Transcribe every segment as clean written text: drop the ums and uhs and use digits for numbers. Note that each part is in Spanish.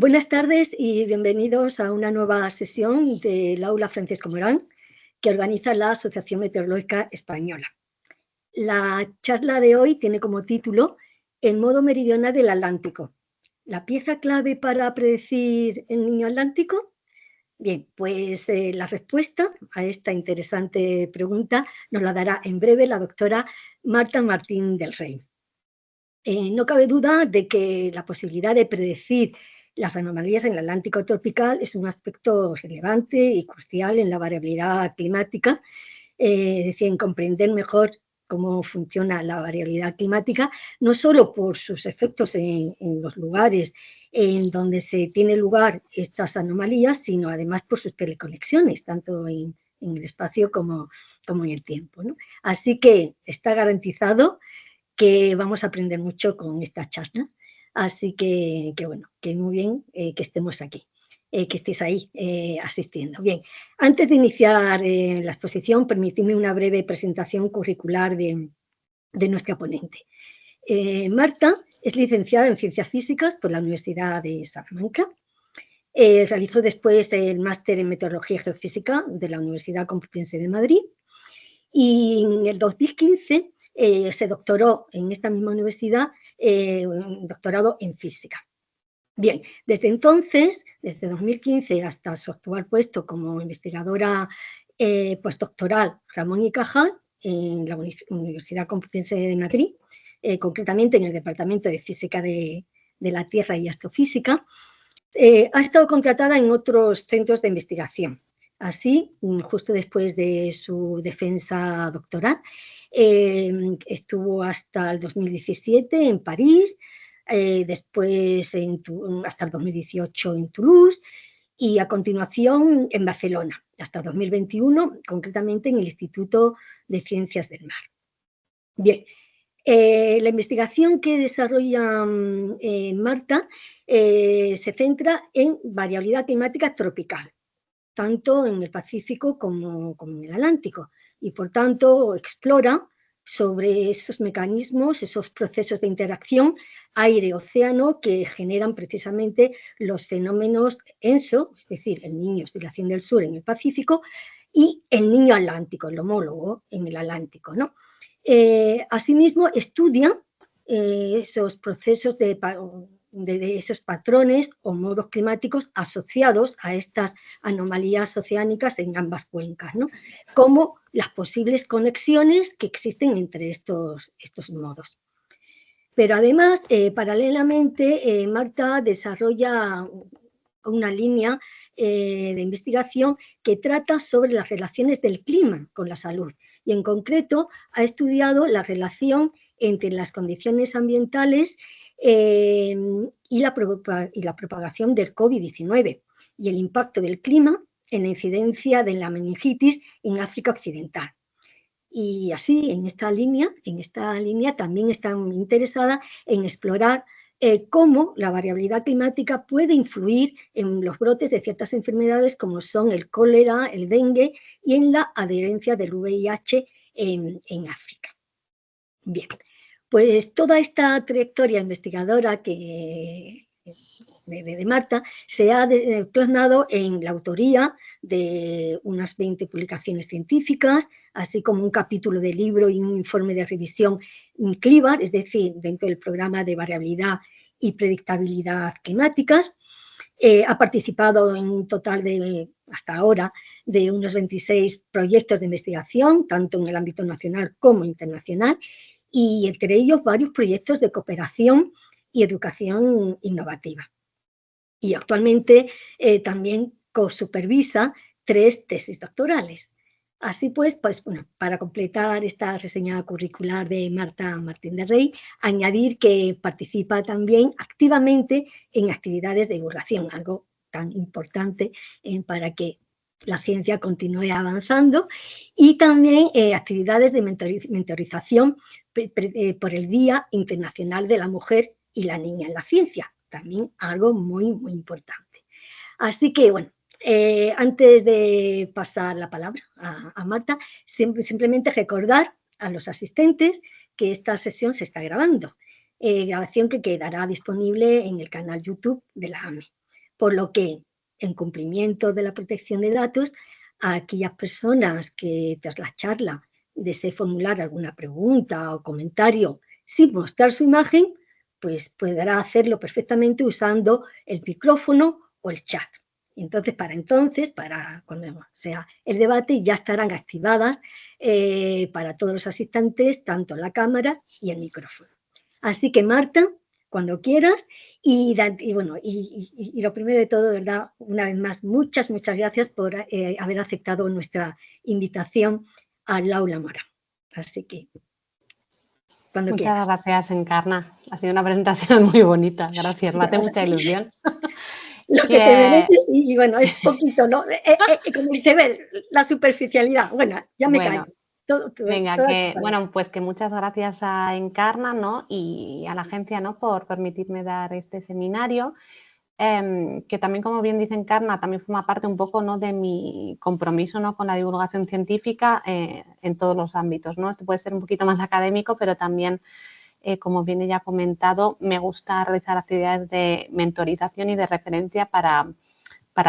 Buenas tardes y bienvenidos a una nueva sesión del Aula Francisco Morán que organiza la Asociación Meteorológica Española. La charla de hoy tiene como título El modo meridional del Atlántico. ¿La pieza clave para predecir el niño atlántico? Bien, pues la respuesta a esta interesante pregunta nos la dará en breve la doctora Marta Martín del Rey. No cabe duda de que la posibilidad de predecir las anomalías en el Atlántico tropical es un aspecto relevante y crucial en la variabilidad climática, es decir, en comprender mejor cómo funciona la variabilidad climática, no solo por sus efectos en los lugares en donde se tiene lugar estas anomalías, sino además por sus teleconexiones, tanto en el espacio como en el tiempo, ¿no? Así que está garantizado que vamos a aprender mucho con esta charla. Así que bueno, que muy bien que estemos aquí, que estéis ahí asistiendo. Bien, antes de iniciar la exposición, permitidme una breve presentación curricular de nuestra ponente. Marta es licenciada en Ciencias Físicas por la Universidad de Salamanca. Realizó después el máster en Meteorología y Geofísica de la Universidad Complutense de Madrid y en el 2015 se doctoró en esta misma universidad, un doctorado en física. Bien, desde entonces, desde 2015 hasta su actual puesto como investigadora postdoctoral Ramón y Cajal en la Universidad Complutense de Madrid, concretamente en el Departamento de Física de la Tierra y Astrofísica, ha estado contratada en otros centros de investigación. Así, justo después de su defensa doctoral, estuvo hasta el 2017 en París, después hasta el 2018 en Toulouse y a continuación en Barcelona, hasta 2021, concretamente en el Instituto de Ciencias del Mar. Bien, la investigación que desarrolla Marta se centra en variabilidad climática tropical, tanto en el Pacífico como en el Atlántico, y por tanto explora sobre esos mecanismos, esos procesos de interacción aire-océano que generan precisamente los fenómenos ENSO, es decir, el Niño Oscilación del Sur en el Pacífico, y el Niño Atlántico, el homólogo en el Atlántico, ¿no? Asimismo, estudia esos procesos de esos patrones o modos climáticos asociados a estas anomalías oceánicas en ambas cuencas, ¿no? Como las posibles conexiones que existen entre estos modos. Pero además, paralelamente, Marta desarrolla una línea de investigación que trata sobre las relaciones del clima con la salud y en concreto ha estudiado la relación entre las condiciones ambientales y la propagación del COVID-19 y el impacto del clima en la incidencia de la meningitis en África Occidental. Y así, en esta línea también está interesada en explorar cómo la variabilidad climática puede influir en los brotes de ciertas enfermedades como son el cólera, el dengue y en la adherencia del VIH en África. Bien, pues toda esta trayectoria investigadora de Marta se ha plasmado en la autoría de unas 20 publicaciones científicas, así como un capítulo de libro y un informe de revisión CLIVAR, es decir, dentro del programa de variabilidad y predictabilidad climáticas. Ha participado en un total hasta ahora, de unos 26 proyectos de investigación, tanto en el ámbito nacional como internacional, y entre ellos varios proyectos de cooperación y educación innovativa. Y actualmente también co-supervisa 3 tesis doctorales. Así pues, bueno, para completar esta reseña curricular de Marta Martín del Rey, añadir que participa también activamente en actividades de divulgación, algo tan importante para que la ciencia continúe avanzando, y también actividades de mentorización por el Día Internacional de la Mujer y la Niña en la Ciencia, también algo muy, muy importante. Así que, bueno, antes de pasar la palabra a Marta, simplemente recordar a los asistentes que esta sesión se está grabando, grabación que quedará disponible en el canal YouTube de la AME. por lo que, en cumplimiento de la protección de datos, a aquellas personas que tras la charla desee formular alguna pregunta o comentario sin mostrar su imagen, pues podrá hacerlo perfectamente usando el micrófono o el chat. Entonces, para cuando sea el debate, ya estarán activadas para todos los asistentes, tanto la cámara y el micrófono. Así que, Marta, cuando quieras, y lo primero de todo, de verdad, una vez más, muchas gracias por haber aceptado nuestra invitación al Aula Mora. Así que, cuando quieras. Muchas gracias, Encarna. Ha sido una presentación muy bonita. Gracias, me hace mucha ilusión. Lo que te mereces y bueno, es poquito, ¿no? Como dice, ver, la superficialidad. Bueno, ya me caigo. Pues que muchas gracias a Encarna, ¿no? Y a la agencia, ¿no? Por permitirme dar este seminario, que también, como bien dice Encarna, también forma parte un poco, ¿no? De mi compromiso, ¿no? Con la divulgación científica en todos los ámbitos, ¿no? Esto puede ser un poquito más académico, pero también, como bien ella ha comentado, me gusta realizar actividades de mentorización y de referencia para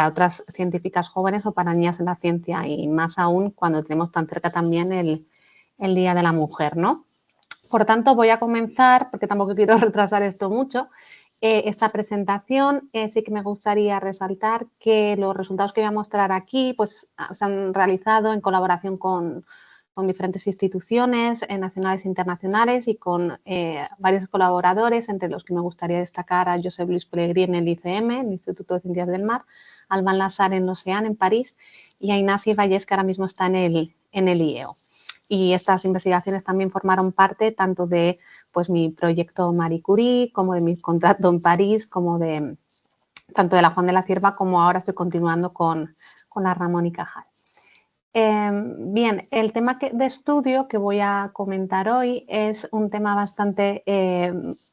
otras científicas jóvenes o para niñas en la ciencia, y más aún cuando tenemos tan cerca también el Día de la Mujer, ¿no? Por tanto, voy a comenzar, porque tampoco quiero retrasar esto mucho, esta presentación. Sí que me gustaría resaltar que los resultados que voy a mostrar aquí pues, se han realizado en colaboración con diferentes instituciones nacionales e internacionales y con varios colaboradores, entre los que me gustaría destacar a Josep Luis Pellegrí en el ICM, el Instituto de Ciencias del Mar, Alban Lazar en l'Océan, en París, y a Ignasi Vallès, que ahora mismo está en el IEO. Y estas investigaciones también formaron parte tanto de pues, mi proyecto Marie Curie, como de mi contrato en París, como de tanto de la Juan de la Cierva, como ahora estoy continuando con la Ramón y Cajal. Bien, el tema de estudio que voy a comentar hoy es un tema bastante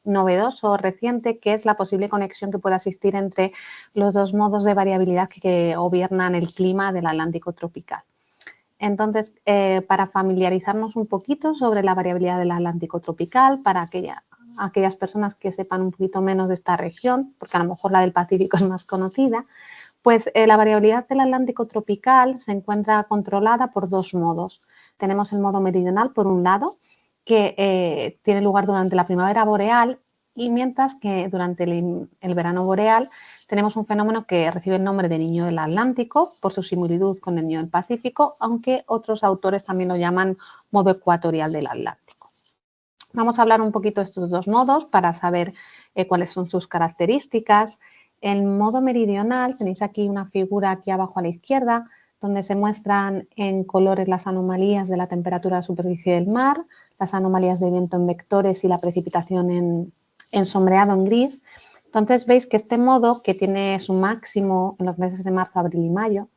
novedoso, reciente, que es la posible conexión que pueda existir entre los dos modos de variabilidad que gobiernan el clima del Atlántico tropical. Entonces, para familiarizarnos un poquito sobre la variabilidad del Atlántico tropical, para aquellas personas que sepan un poquito menos de esta región, porque a lo mejor la del Pacífico es más conocida, pues la variabilidad del Atlántico tropical se encuentra controlada por dos modos. Tenemos el modo meridional, por un lado, que tiene lugar durante la primavera boreal, y mientras que durante el verano boreal tenemos un fenómeno que recibe el nombre de Niño del Atlántico por su similitud con el Niño del Pacífico, aunque otros autores también lo llaman modo ecuatorial del Atlántico. Vamos a hablar un poquito de estos dos modos para saber cuáles son sus características. El modo meridional, tenéis aquí una figura aquí abajo a la izquierda, donde se muestran en colores las anomalías de la temperatura de la superficie del mar, las anomalías de viento en vectores y la precipitación en sombreado en gris. Entonces veis que este modo, que tiene su máximo en los meses de marzo, abril y mayo,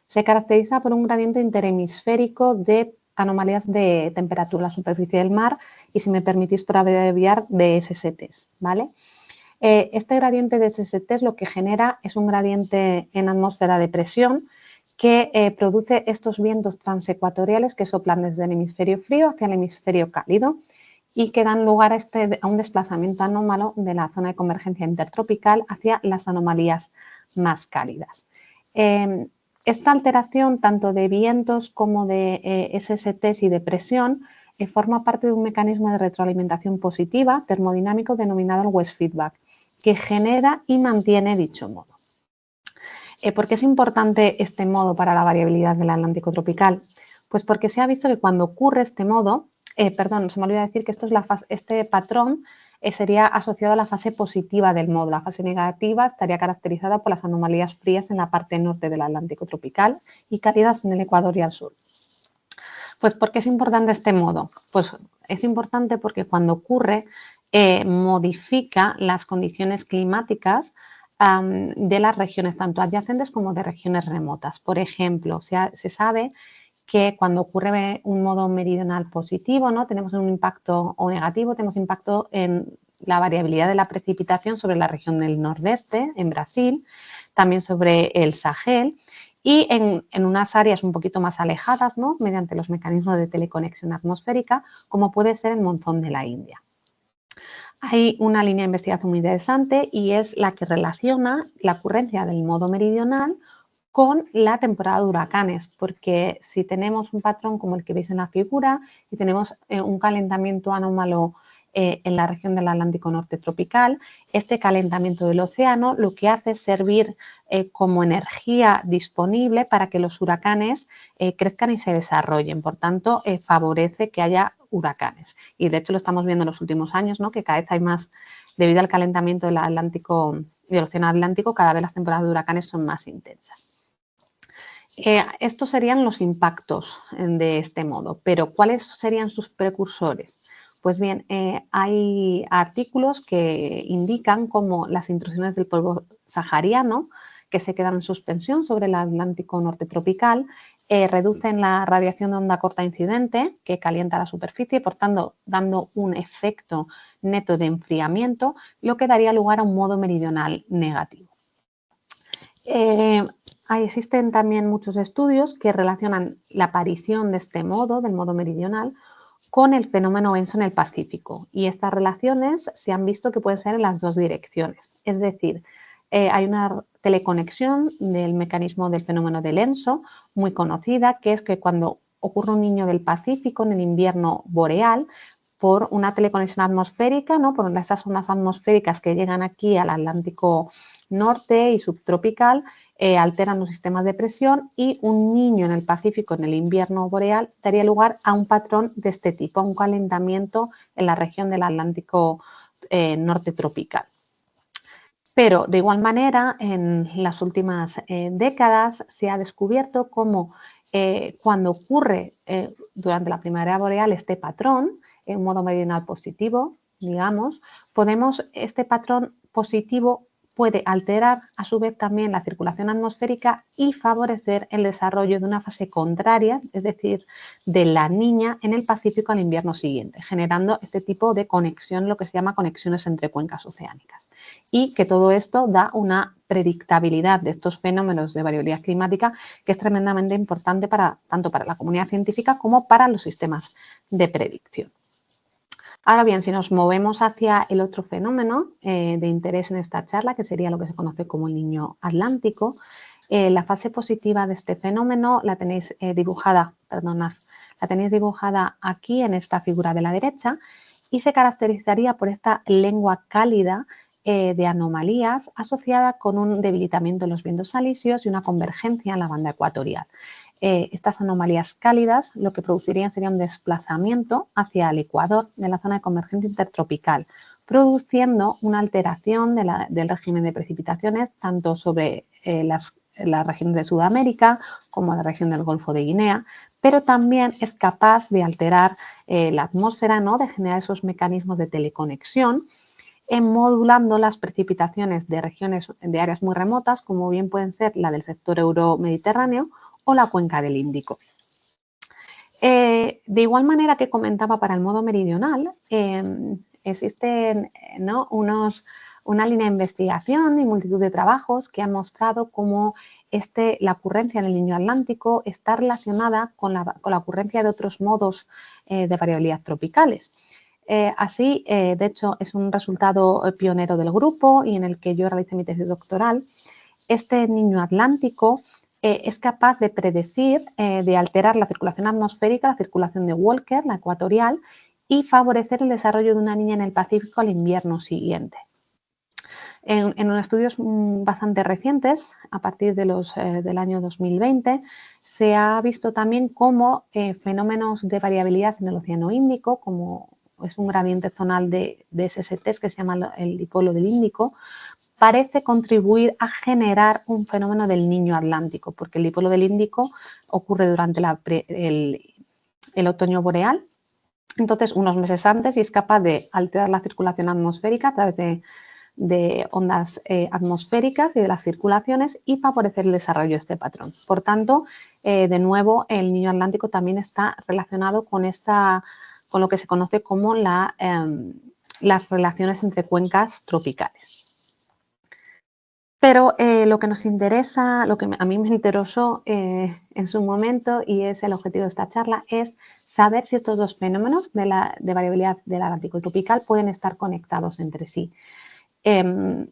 se caracteriza por un gradiente interhemisférico de anomalías de temperatura en la superficie del mar y, si me permitís por abreviar, de SSTs, ¿vale? Este gradiente de SSTs lo que genera es un gradiente en atmósfera de presión que produce estos vientos transecuatoriales que soplan desde el hemisferio frío hacia el hemisferio cálido y que dan lugar a un desplazamiento anómalo de la zona de convergencia intertropical hacia las anomalías más cálidas. Esta alteración tanto de vientos como de SSTs y de presión forma parte de un mecanismo de retroalimentación positiva termodinámico denominado el West Feedback, que genera y mantiene dicho modo. ¿Por qué es importante este modo para la variabilidad del Atlántico tropical? Pues porque se ha visto que cuando ocurre este modo, se me olvidó decir que este patrón sería asociado a la fase positiva del modo. La fase negativa estaría caracterizada por las anomalías frías en la parte norte del Atlántico tropical y cálidas en el Ecuador y al sur. Pues ¿por qué es importante este modo? Pues es importante porque cuando ocurre modifica las condiciones climáticas de las regiones tanto adyacentes como de regiones remotas. Por ejemplo, se sabe que cuando ocurre un modo meridional positivo, ¿no? Tenemos un impacto, o negativo, tenemos impacto en la variabilidad de la precipitación sobre la región del nordeste, en Brasil, también sobre el Sahel y en unas áreas un poquito más alejadas, ¿no? Mediante los mecanismos de teleconexión atmosférica, como puede ser el monzón de la India. Hay una línea de investigación muy interesante y es la que relaciona la ocurrencia del modo meridional con la temporada de huracanes, porque si tenemos un patrón como el que veis en la figura y tenemos un calentamiento anómalo en la región del Atlántico Norte tropical, este calentamiento del océano lo que hace es servir como energía disponible para que los huracanes crezcan y se desarrollen. Por tanto, favorece que haya huracanes. Y de hecho lo estamos viendo en los últimos años, ¿no? Que cada vez hay más, debido al calentamiento del Atlántico y del océano Atlántico, cada vez las temporadas de huracanes son más intensas. Estos serían los impactos de este modo, pero ¿cuáles serían sus precursores? Pues bien, hay artículos que indican cómo las intrusiones del polvo sahariano, que se quedan en suspensión sobre el Atlántico norte tropical, reducen la radiación de onda corta incidente, que calienta la superficie, por tanto, dando un efecto neto de enfriamiento, lo que daría lugar a un modo meridional negativo. Existen también muchos estudios que relacionan la aparición de este modo, del modo meridional, con el fenómeno ENSO en el Pacífico. Y estas relaciones se han visto que pueden ser en las dos direcciones. Es decir, hay una teleconexión del mecanismo del fenómeno del ENSO muy conocida, que es que cuando ocurre un niño del Pacífico en el invierno boreal, por una teleconexión atmosférica, ¿no? Por esas ondas atmosféricas que llegan aquí al Atlántico norte y subtropical, alteran los sistemas de presión y un niño en el Pacífico en el invierno boreal daría lugar a un patrón de este tipo, a un calentamiento en la región del Atlántico norte tropical. Pero de igual manera, en las últimas décadas se ha descubierto cómo cuando ocurre durante la primavera boreal este patrón, en modo meridional positivo, digamos, este patrón positivo puede alterar a su vez también la circulación atmosférica y favorecer el desarrollo de una fase contraria, es decir, de la niña en el Pacífico al invierno siguiente, generando este tipo de conexión, lo que se llama conexiones entre cuencas oceánicas. Y que todo esto da una predictabilidad de estos fenómenos de variabilidad climática que es tremendamente importante tanto para la comunidad científica como para los sistemas de predicción. Ahora bien, si nos movemos hacia el otro fenómeno de interés en esta charla, que sería lo que se conoce como el niño atlántico, la fase positiva de este fenómeno la tenéis dibujada aquí en esta figura de la derecha y se caracterizaría por esta lengua cálida de anomalías asociada con un debilitamiento en los vientos alisios y una convergencia en la banda ecuatorial. Estas anomalías cálidas lo que producirían sería un desplazamiento hacia el ecuador de la zona de convergencia intertropical, produciendo una alteración del régimen de precipitaciones tanto sobre la región de Sudamérica como la región del Golfo de Guinea, pero también es capaz de alterar la atmósfera, ¿no? De generar esos mecanismos de teleconexión, modulando las precipitaciones de regiones de áreas muy remotas, como bien pueden ser la del sector euromediterráneo o la cuenca del Índico. De igual manera que comentaba para el modo meridional, existen una línea de investigación y multitud de trabajos que han mostrado cómo la ocurrencia en el niño atlántico está relacionada con la ocurrencia de otros modos de variabilidad tropicales. Así, de hecho, es un resultado pionero del grupo y en el que yo realicé mi tesis doctoral. Este niño atlántico es capaz de predecir, de alterar la circulación atmosférica, la circulación de Walker, la ecuatorial, y favorecer el desarrollo de una niña en el Pacífico al invierno siguiente. En estudios bastante recientes, a partir del año 2020, se ha visto también cómo fenómenos de variabilidad en el Océano Índico, como es un gradiente zonal de SSTs que se llama el dipolo del Índico, parece contribuir a generar un fenómeno del niño atlántico, porque el dipolo del Índico ocurre durante el otoño boreal, entonces unos meses antes, y es capaz de alterar la circulación atmosférica a través de ondas atmosféricas y de las circulaciones y favorecer el desarrollo de este patrón. Por tanto, de nuevo, el niño atlántico también está relacionado con lo que se conoce como las relaciones entre cuencas tropicales. Pero lo que nos interesa, lo que a mí me interesó en su momento, y es el objetivo de esta charla, es saber si estos dos fenómenos de variabilidad del Atlántico y tropical pueden estar conectados entre sí.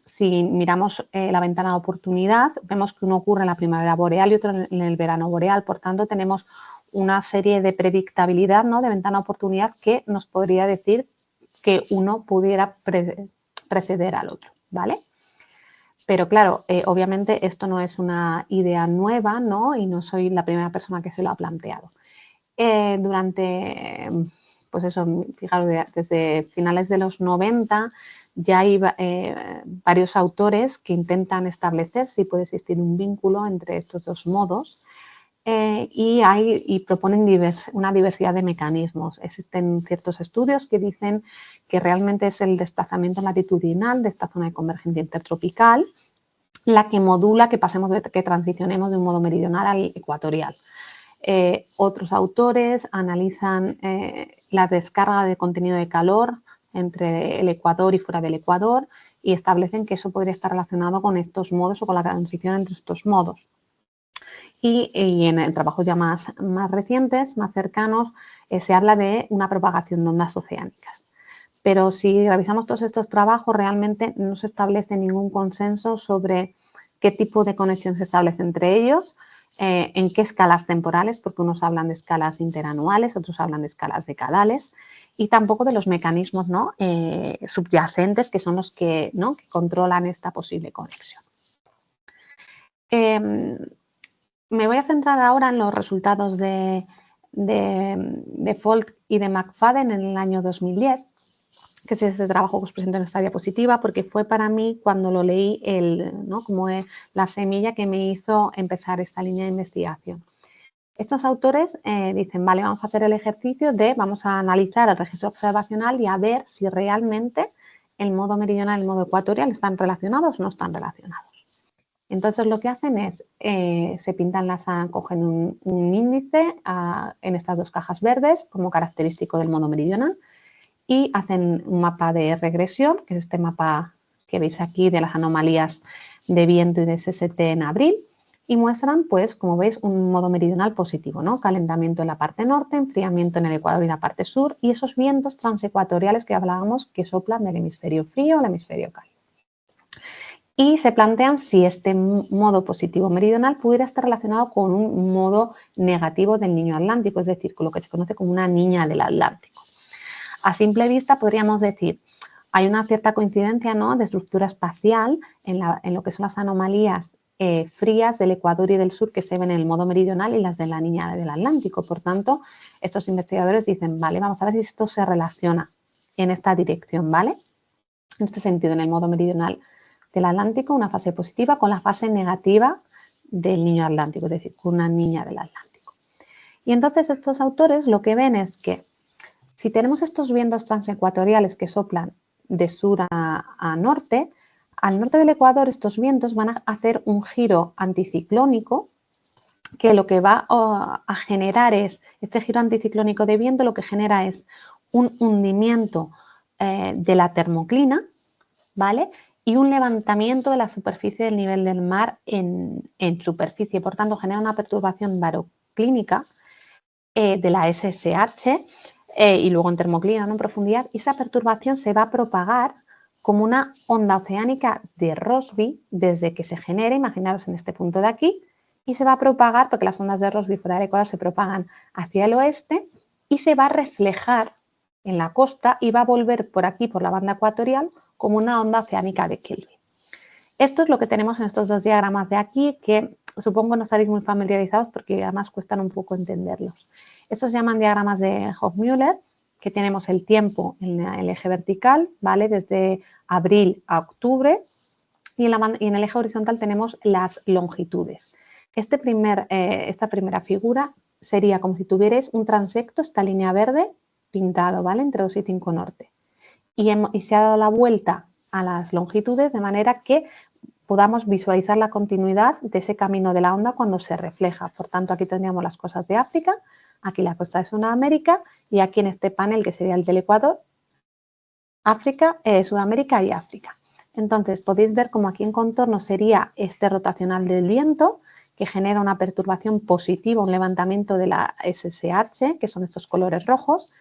Si miramos la ventana de oportunidad, vemos que uno ocurre en la primavera boreal y otro en el verano boreal. Por tanto, tenemos una serie de predictabilidad, ¿no?, de ventana de oportunidad que nos podría decir que uno pudiera preceder al otro, ¿vale? Pero claro, obviamente esto no es una idea nueva, ¿no? Y no soy la primera persona que se lo ha planteado. Pues eso, fijaros, desde finales de los 90 ya hay varios autores que intentan establecer si puede existir un vínculo entre estos dos modos y proponen una diversidad de mecanismos. Existen ciertos estudios que dicen que realmente es el desplazamiento latitudinal de esta zona de convergencia intertropical la que modula que transicionemos de un modo meridional al ecuatorial. Otros autores analizan la descarga de contenido de calor entre el Ecuador y fuera del Ecuador y establecen que eso podría estar relacionado con estos modos o con la transición entre estos modos. Y en trabajos ya más recientes, más cercanos, se habla de una propagación de ondas oceánicas. Pero si revisamos todos estos trabajos, realmente no se establece ningún consenso sobre qué tipo de conexión se establece entre ellos, en qué escalas temporales, porque unos hablan de escalas interanuales, otros hablan de escalas decadales, y tampoco de los mecanismos, ¿no?, subyacentes, que son los que controlan esta posible conexión. Me voy a centrar ahora en los resultados de Folk y de McFadden en el año 2010, que es este trabajo que os presento en esta diapositiva, porque fue para mí cuando lo leí como es la semilla que me hizo empezar esta línea de investigación. Estos autores dicen, vale, vamos a hacer el ejercicio vamos a analizar el registro observacional y a ver si realmente el modo meridional y el modo ecuatorial están relacionados o no están relacionados. Entonces lo que hacen es, cogen un índice en estas dos cajas verdes como característico del modo meridional y hacen un mapa de regresión, que es este mapa que veis aquí de las anomalías de viento y de SST en abril, y muestran, pues, como veis, un modo meridional positivo, ¿no? Calentamiento en la parte norte, enfriamiento en el Ecuador y la parte sur, y esos vientos transecuatoriales que hablábamos que soplan del hemisferio frío al hemisferio cálido. Y se plantean si este modo positivo meridional pudiera estar relacionado con un modo negativo del niño atlántico, es decir, con lo que se conoce como una niña del Atlántico. A simple vista podríamos decir, hay una cierta coincidencia, ¿no?, de estructura espacial en lo que son las anomalías frías del Ecuador y del sur que se ven en el modo meridional y las de la niña del Atlántico. Por tanto, estos investigadores dicen, vale, vamos a ver si esto se relaciona en esta dirección, ¿vale? En este sentido, en el modo meridional del Atlántico, una fase positiva con la fase negativa del niño atlántico, es decir, con una niña del Atlántico. Y entonces estos autores lo que ven es que si tenemos estos vientos transecuatoriales que soplan de sur a norte, al norte del Ecuador estos vientos van a hacer un giro anticiclónico que lo que va a generar es, este giro anticiclónico de viento lo que genera es un hundimiento de la termoclina, ¿vale?, y un levantamiento de la superficie del nivel del mar en superficie. Por tanto, genera una perturbación baroclínica de la SSH y luego en termoclina, ¿no?, en profundidad, y esa perturbación se va a propagar como una onda oceánica de Rossby desde que se genera, imaginaros en este punto de aquí, y se va a propagar, porque las ondas de Rossby fuera del Ecuador se propagan hacia el oeste, y se va a reflejar en la costa y va a volver por aquí, por la banda ecuatorial, como una onda oceánica de Kelvin. Esto es lo que tenemos en estos dos diagramas de aquí, que supongo no estaréis muy familiarizados porque además cuestan un poco entenderlos. Estos se llaman diagramas de Hofmüller, que tenemos el tiempo en el eje vertical, ¿vale?, desde abril a octubre, y en el eje horizontal tenemos las longitudes. Esta primera figura sería como si tuvierais un transecto, esta línea verde, pintado, ¿vale?, entre 2 y 5 norte. Y se ha dado la vuelta a las longitudes de manera que podamos visualizar la continuidad de ese camino de la onda cuando se refleja. Por tanto, aquí tendríamos las costas de África, aquí la costa de Sudamérica y aquí en este panel, que sería el del Ecuador, África, Sudamérica y África. Entonces, podéis ver como aquí en contorno sería este rotacional del viento, que genera una perturbación positiva, un levantamiento de la SSH, que son estos colores rojos,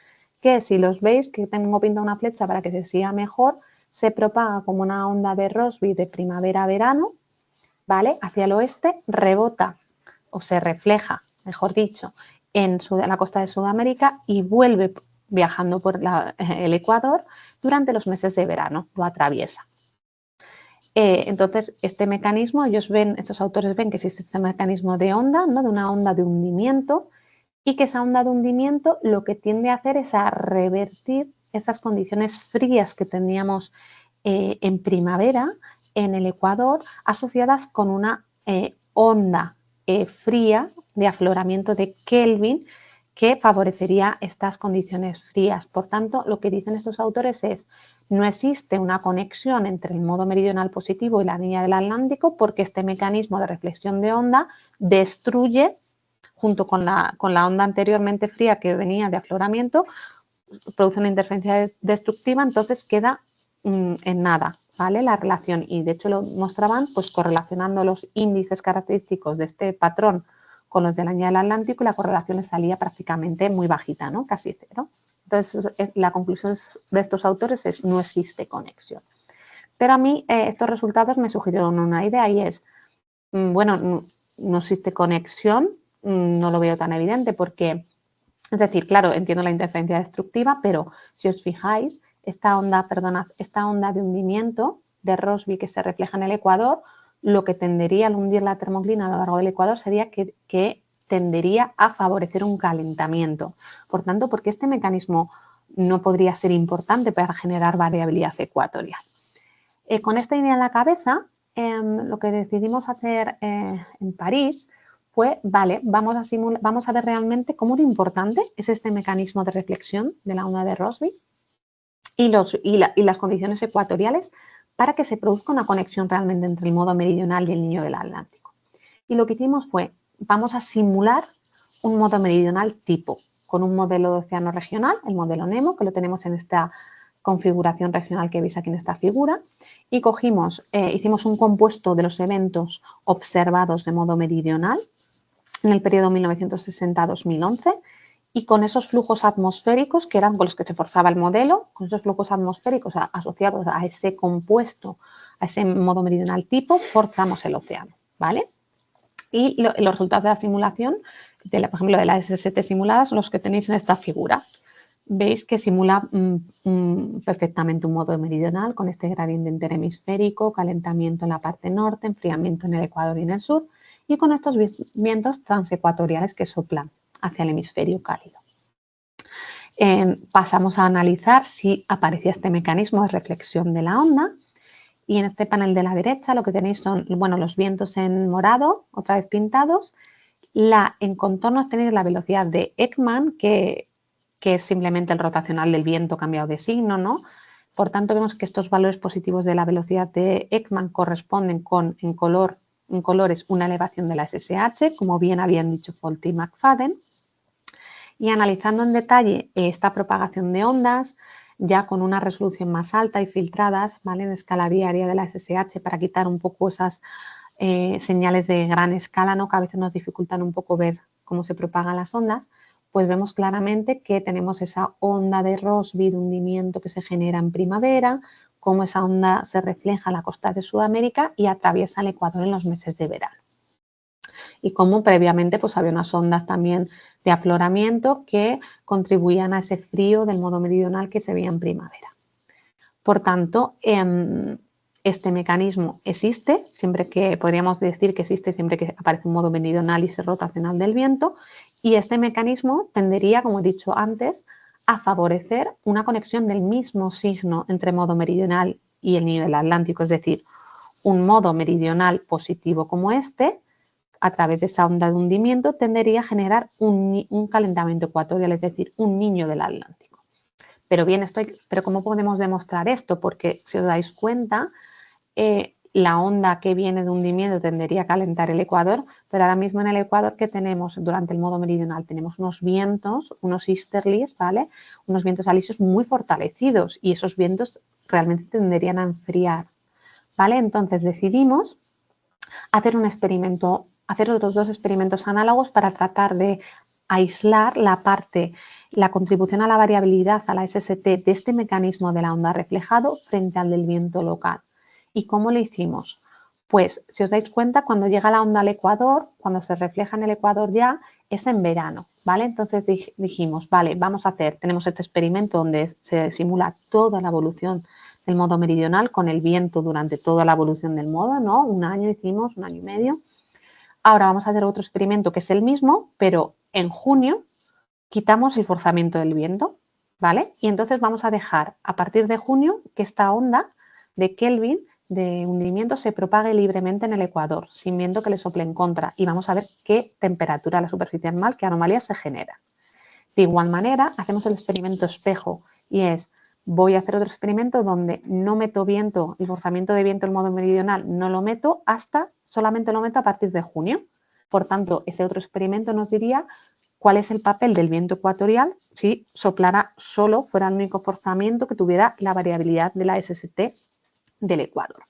que si los veis, que tengo pintada una flecha para que se siga mejor, se propaga como una onda de Rossby de primavera a verano, ¿vale? Hacia el oeste, rebota o se refleja, mejor dicho, en la costa de Sudamérica y vuelve viajando por el Ecuador durante los meses de verano, lo atraviesa. Entonces, este mecanismo, estos autores ven que existe este mecanismo de onda, ¿no? De una onda de hundimiento, y que esa onda de hundimiento lo que tiende a hacer es a revertir esas condiciones frías que teníamos en primavera en el Ecuador, asociadas con una onda fría de afloramiento de Kelvin que favorecería estas condiciones frías. Por tanto, lo que dicen estos autores es: no existe una conexión entre el modo meridional positivo y la línea del Atlántico, porque este mecanismo de reflexión de onda destruye, junto con la onda anteriormente fría que venía de afloramiento, produce una interferencia destructiva, entonces queda en nada, ¿vale? La relación, y de hecho lo mostraban pues correlacionando los índices característicos de este patrón con los de la línea del Atlántico, y la correlación les salía prácticamente muy bajita, ¿no? Casi cero. Entonces, la conclusión de estos autores es: no existe conexión. Pero a mí estos resultados me sugirieron una idea, y es, bueno, no existe conexión, no lo veo tan evidente, porque, es decir, claro, entiendo la interferencia destructiva, pero si os fijáis, esta onda de hundimiento de Rossby que se refleja en el Ecuador, lo que tendería al hundir la termoclina a lo largo del Ecuador sería que tendería a favorecer un calentamiento. Por tanto, ¿por qué este mecanismo no podría ser importante para generar variabilidad ecuatorial? Con esta idea en la cabeza, lo que decidimos hacer en París fue, vale, vamos a ver realmente cómo de importante es este mecanismo de reflexión de la onda de Rossby y las condiciones ecuatoriales para que se produzca una conexión realmente entre el modo meridional y el niño del Atlántico. Y lo que hicimos fue, vamos a simular un modo meridional tipo, con un modelo de océano regional, el modelo NEMO, que lo tenemos en esta configuración regional que veis aquí en esta figura, y hicimos un compuesto de los eventos observados de modo meridional en el periodo 1960-2011, y con esos flujos atmosféricos, que eran con los que se forzaba el modelo, con esos flujos atmosféricos asociados a ese compuesto, a ese modo meridional tipo, forzamos el océano, ¿vale? Y los resultados de la simulación, por ejemplo, de la SST simulada, son los que tenéis en esta figura. Veis que simula perfectamente un modo meridional con este gradiente interhemisférico, calentamiento en la parte norte, enfriamiento en el Ecuador y en el sur, y con estos vientos transecuatoriales que soplan hacia el hemisferio cálido. Pasamos a analizar si aparecía este mecanismo de reflexión de la onda, y en este panel de la derecha lo que tenéis son, bueno, los vientos en morado, otra vez pintados. En contorno tenéis la velocidad de Ekman, que es simplemente el rotacional del viento cambiado de signo, ¿no? Por tanto, vemos que estos valores positivos de la velocidad de Ekman corresponden con, en colores, una elevación de la SSH, como bien habían dicho Fawlty y McFadden. Y analizando en detalle esta propagación de ondas, ya con una resolución más alta y filtradas, ¿vale? En escala diaria de la SSH, para quitar un poco esas señales de gran escala, ¿no? Que a veces nos dificultan un poco ver cómo se propagan las ondas, pues vemos claramente que tenemos esa onda de Rossby de hundimiento que se genera en primavera, cómo esa onda se refleja en la costa de Sudamérica y atraviesa el Ecuador en los meses de verano. Y cómo previamente pues había unas ondas también de afloramiento que contribuían a ese frío del modo meridional que se veía en primavera. Por tanto, este mecanismo existe, siempre que podríamos decir que existe siempre que aparece un modo meridional y ese rotacional del viento, y este mecanismo tendería, como he dicho antes, a favorecer una conexión del mismo signo entre modo meridional y el niño del Atlántico, es decir, un modo meridional positivo como este, a través de esa onda de hundimiento, tendería a generar un calentamiento ecuatorial, es decir, un niño del Atlántico. Pero bien, pero ¿cómo podemos demostrar esto? Porque si os dais cuenta, la onda que viene de hundimiento tendería a calentar el Ecuador, pero ahora mismo en el Ecuador, ¿qué tenemos durante el modo meridional? Tenemos unos vientos, unos easterlies, ¿vale? Unos vientos alisios muy fortalecidos, y esos vientos realmente tenderían a enfriar ¿vale? Entonces decidimos hacer un experimento, hacer otros 2 experimentos análogos para tratar de aislar la contribución a la variabilidad, a la SST, de este mecanismo de la onda reflejado frente al del viento local. ¿Y cómo lo hicimos? Pues, si os dais cuenta, cuando llega la onda al ecuador, cuando se refleja en el ecuador ya, es en verano, ¿vale? Entonces dijimos, vale, tenemos este experimento donde se simula toda la evolución del modo meridional con el viento durante toda la evolución del modo, ¿no? Un año hicimos, 1 año y medio. Ahora vamos a hacer otro experimento que es el mismo, pero en junio quitamos el forzamiento del viento, ¿vale? Y entonces vamos a dejar a partir de junio que esta onda de Kelvin de hundimiento se propague libremente en el ecuador, sin viento que le sople en contra, y vamos a ver qué temperatura a la superficie normal, qué anomalías se genera. De igual manera, hacemos el experimento espejo, y es, voy a hacer otro experimento donde no meto viento, el forzamiento de viento en modo meridional no lo meto solamente lo meto a partir de junio. Por tanto, ese otro experimento nos diría cuál es el papel del viento ecuatorial si soplara solo, fuera el único forzamiento que tuviera la variabilidad de la SST del ecuador.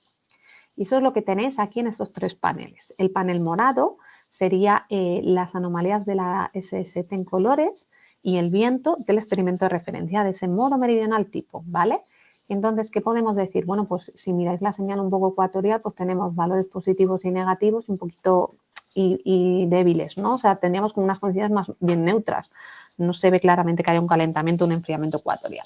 Y eso es lo que tenéis aquí en estos 3 paneles. El panel morado sería las anomalías de la SST en colores y el viento del experimento de referencia, de ese modo meridional tipo, ¿vale? Entonces, ¿qué podemos decir? Bueno, pues si miráis la señal un poco ecuatorial, pues tenemos valores positivos y negativos un poquito y débiles, ¿no? O sea, tendríamos como unas condiciones más bien neutras. No se ve claramente que haya un calentamiento o un enfriamiento ecuatorial.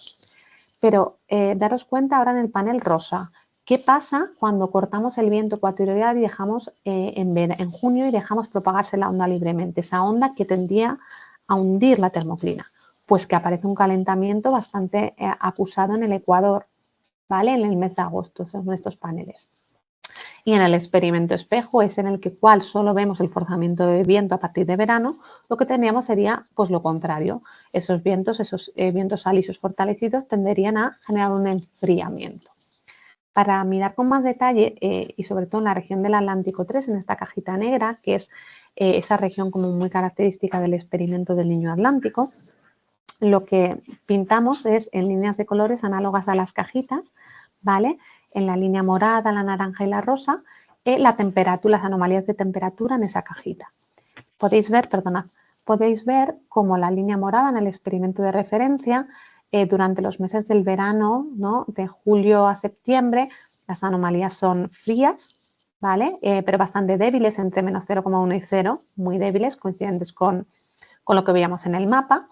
Pero daros cuenta ahora en el panel rosa, ¿qué pasa cuando cortamos el viento ecuatorial y dejamos en junio y dejamos propagarse la onda libremente? Esa onda que tendría a hundir la termoclina. Pues que aparece un calentamiento bastante acusado en el ecuador, ¿vale? En el mes de agosto, son estos paneles. Y en el experimento espejo es en el que solo vemos el forzamiento de viento a partir de verano, lo que tendríamos sería pues lo contrario. Esos vientos alisos fortalecidos tenderían a generar un enfriamiento. Para mirar con más detalle y sobre todo en la región del Atlántico 3, en esta cajita negra, que es esa región como muy característica del experimento del Niño Atlántico, lo que pintamos es en líneas de colores análogas a las cajitas, ¿vale? En la línea morada, la naranja y la rosa, la temperatura, las anomalías de temperatura en esa cajita. Podéis ver cómo la línea morada en el experimento de referencia, durante los meses del verano, ¿no? De julio a septiembre, las anomalías son frías, ¿vale? Pero bastante débiles, entre menos 0,1 y 0, muy débiles, coincidentes con lo que veíamos en el mapa.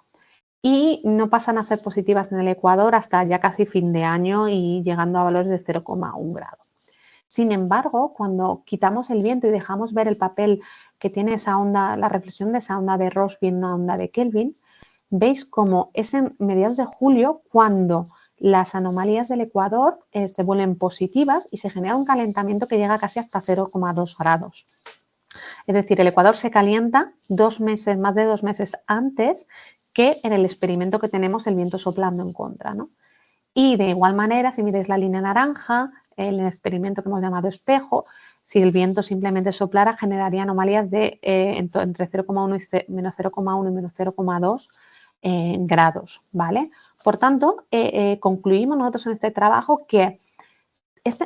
Y no pasan a ser positivas en el ecuador hasta ya casi fin de año y llegando a valores de 0,1 grado. Sin embargo, cuando quitamos el viento y dejamos ver el papel que tiene esa onda, la reflexión de esa onda de Rossby en una onda de Kelvin, veis cómo es en mediados de julio cuando las anomalías del ecuador se vuelven positivas y se genera un calentamiento que llega casi hasta 0,2 grados. Es decir, el ecuador se calienta más de 2 meses antes que en el experimento que tenemos el viento soplando en contra, ¿no? Y de igual manera, si miráis la línea naranja, el experimento que hemos llamado espejo, si el viento simplemente soplara, generaría anomalías de entre 0,1 y menos 0,1 y menos 0,2 grados, ¿vale? Por tanto, concluimos nosotros en este trabajo que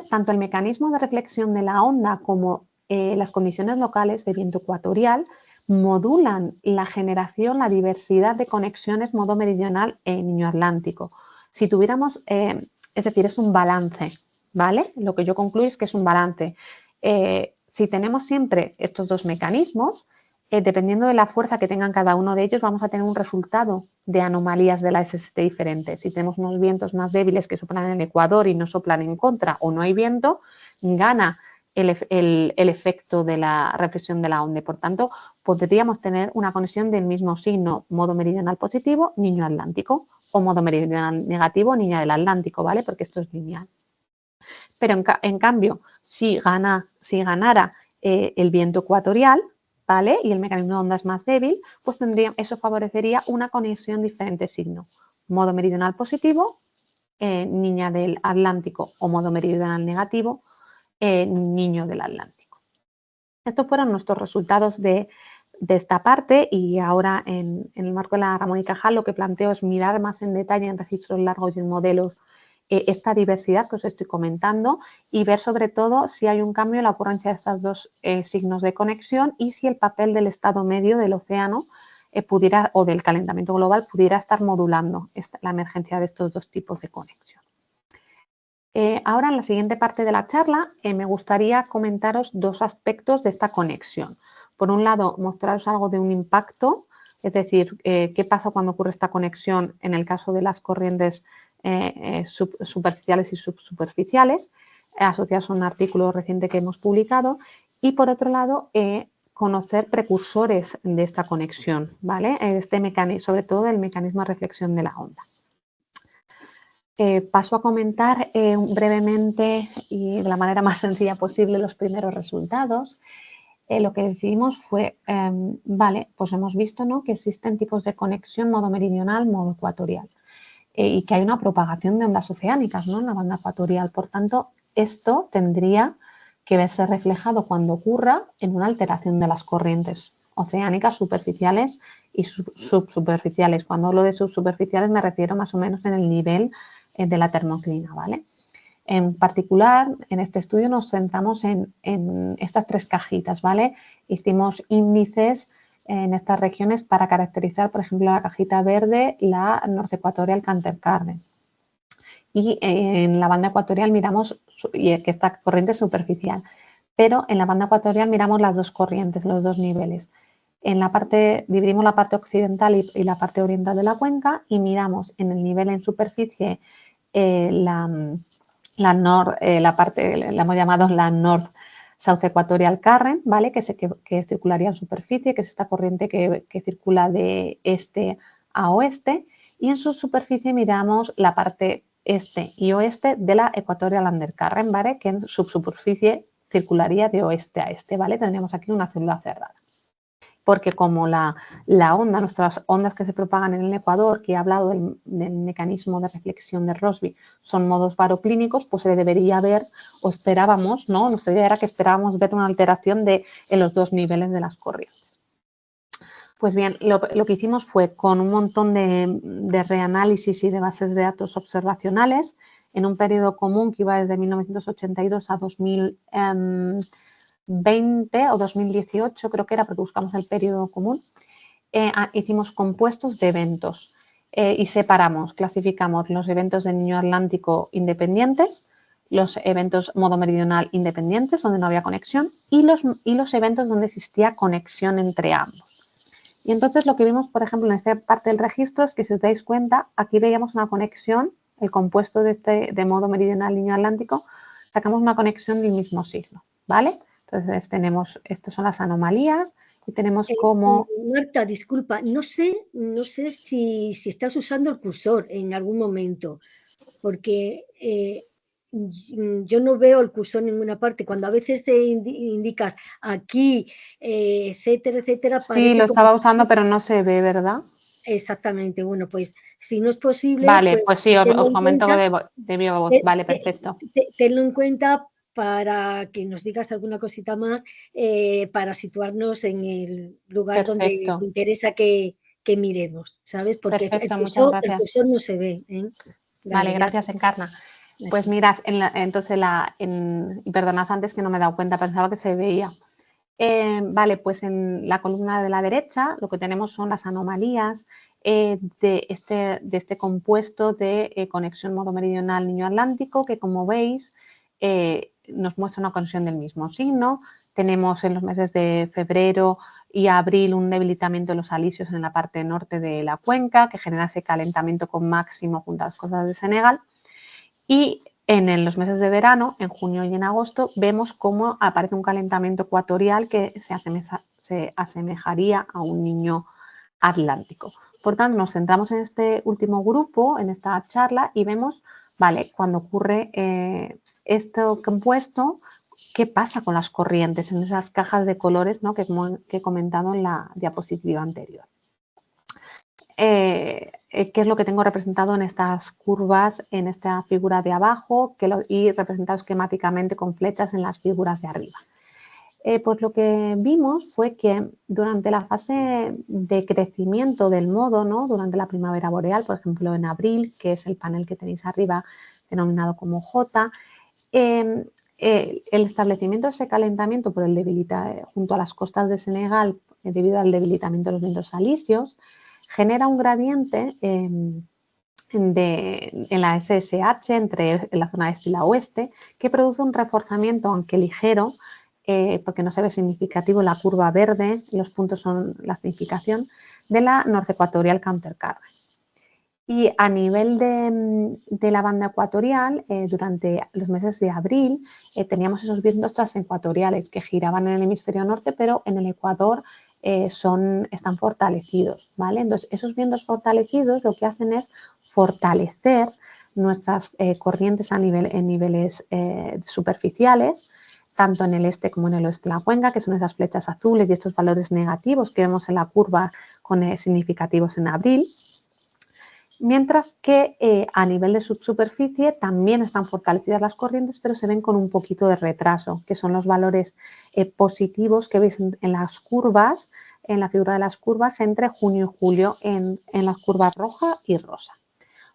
tanto el mecanismo de reflexión de la onda como las condiciones locales de viento ecuatorial modulan la generación, la diversidad de conexiones modo meridional en Niño Atlántico. Si tuviéramos, es decir, es un balance, ¿vale? Lo que yo concluyo es que es un balance. Si tenemos siempre estos 2 mecanismos, dependiendo de la fuerza que tengan cada uno de ellos, vamos a tener un resultado de anomalías de la SST diferente. Si tenemos unos vientos más débiles que soplan en el ecuador y no soplan en contra o no hay viento, gana el efecto de la reflexión de la onda. Por tanto, podríamos tener una conexión del mismo signo, modo meridional positivo, Niño Atlántico, o modo meridional negativo, Niña del Atlántico, ¿vale? Porque esto es lineal. Pero en cambio, si ganara el viento ecuatorial, ¿vale? Y el mecanismo de onda es más débil, pues eso favorecería una conexión diferente signo. Modo meridional positivo, Niña del Atlántico, o modo meridional negativo, Niño del Atlántico. Estos fueron nuestros resultados de esta parte, y ahora en el marco de la Ramón y Cajal lo que planteo es mirar más en detalle en registros largos y en modelos esta diversidad que os estoy comentando y ver sobre todo si hay un cambio en la ocurrencia de estos dos signos de conexión y si el papel del estado medio del océano pudiera, o del calentamiento global pudiera estar modulando la emergencia de estos dos tipos de conexión. Ahora, en la siguiente parte de la charla, me gustaría comentaros dos aspectos de esta conexión. Por un lado, mostraros algo de un impacto, es decir, qué pasa cuando ocurre esta conexión en el caso de las corrientes superficiales y subsuperficiales, asociados a un artículo reciente que hemos publicado. Y por otro lado, conocer precursores de esta conexión, ¿vale? Sobre todo el mecanismo de reflexión de la onda. Paso a comentar brevemente y de la manera más sencilla posible los primeros resultados. Lo que decidimos fue, vale, pues hemos visto, ¿no?, que existen tipos de conexión modo meridional, modo ecuatorial y que hay una propagación de ondas oceánicas, ¿no?, en la banda ecuatorial. Por tanto, esto tendría que verse reflejado cuando ocurra en una alteración de las corrientes oceánicas superficiales y subsuperficiales. Cuando hablo de subsuperficiales me refiero más o menos en el nivel de la termoclina, ¿vale? En particular, en este estudio nos centramos en estas tres cajitas, ¿vale? Hicimos índices en estas regiones para caracterizar, por ejemplo, la cajita verde, la North Equatorial Canter-Carden. Y en la banda ecuatorial miramos que esta corriente es superficial, pero en la banda ecuatorial miramos las dos corrientes, los dos niveles. En la parte, dividimos la parte occidental y la parte oriental de la cuenca y miramos en el nivel en superficie la parte, la hemos llamado la North South Equatorial Current, ¿vale? Que circularía en superficie, que es esta corriente que circula de este a oeste. Y en su superficie miramos la parte este y oeste de la Equatorial Undercurrent, ¿vale? Que en subsuperficie circularía de oeste a este, ¿vale? Tendríamos aquí una célula cerrada. Porque como la onda, nuestras ondas que se propagan en el ecuador, que he hablado del mecanismo de reflexión de Rossby, son modos baroclínicos, pues se debería ver, o esperábamos, ¿no? Nuestra idea era que esperábamos ver una alteración en los dos niveles de las corrientes. Pues bien, lo que hicimos fue con un montón de reanálisis y de bases de datos observacionales, en un periodo común que iba desde 1982 a 2020 o 2018, creo que era, porque buscamos el periodo común, hicimos compuestos de eventos y separamos, clasificamos los eventos de Niño Atlántico independientes, los eventos modo meridional independientes, donde no había conexión, y los eventos donde existía conexión entre ambos. Y entonces lo que vimos, por ejemplo, en esta parte del registro es que, si os dais cuenta, aquí veíamos una conexión, el compuesto de modo meridional Niño Atlántico, sacamos una conexión del mismo signo, ¿vale? Entonces tenemos, estas son las anomalías y tenemos como... Marta, disculpa, no sé si estás usando el cursor en algún momento, porque yo no veo el cursor en ninguna parte. Cuando a veces te indicas aquí, etcétera, etcétera, Sí, lo estaba usando, pero no se ve, ¿verdad? Exactamente. Bueno, pues si no es posible... Vale, pues sí, os comento de viva voz. Vale, perfecto. Tenlo en cuenta para que nos digas alguna cosita más, para situarnos en el lugar donde te interesa que miremos, ¿sabes? Porque perfecto, el cursor no se ve, ¿eh? Vale, gracias, Encarna. Pues mirad, entonces, y perdonad antes que no me he dado cuenta, pensaba que se veía. Vale, pues en la columna de la derecha lo que tenemos son las anomalías de este compuesto de conexión modo meridional Niño Atlántico, que, como veis, nos muestra una conexión del mismo signo. Tenemos en los meses de febrero y abril un debilitamiento de los alisios en la parte norte de la cuenca, que genera ese calentamiento con máximo junto a las costas de Senegal. Y en los meses de verano, en junio y en agosto, vemos cómo aparece un calentamiento ecuatorial que se asemejaría a un niño atlántico. Por tanto, nos centramos en este último grupo, en esta charla, y vemos, vale, cuando ocurre este compuesto, ¿qué pasa con las corrientes en esas cajas de colores, ¿no?, que he comentado en la diapositiva anterior? ¿Qué es lo que tengo representado en estas curvas, en esta figura de abajo y representado esquemáticamente con flechas en las figuras de arriba? Pues lo que vimos fue que durante la fase de crecimiento del modo, ¿no?, durante la primavera boreal, por ejemplo en abril, que es el panel que tenéis arriba, denominado como J. El establecimiento de ese calentamiento por junto a las costas de Senegal, debido al debilitamiento de los vientos alisios, genera un gradiente en la SSH en la zona este y la oeste, que produce un reforzamiento, aunque ligero, porque no se ve significativo la curva verde, los puntos son la significación, de la nortecuatorial countercurrent. Y a nivel de la banda ecuatorial, durante los meses de abril, teníamos esos vientos transecuatoriales que giraban en el hemisferio norte, pero en el Ecuador están fortalecidos, ¿vale? Entonces, esos vientos fortalecidos lo que hacen es fortalecer nuestras corrientes en niveles superficiales, tanto en el este como en el oeste de la cuenca, que son esas flechas azules y estos valores negativos que vemos en la curva significativos en abril. Mientras que a nivel de subsuperficie también están fortalecidas las corrientes, pero se ven con un poquito de retraso, que son los valores positivos que veis en las curvas, en la figura de las curvas, entre junio y julio en las curvas roja y rosa.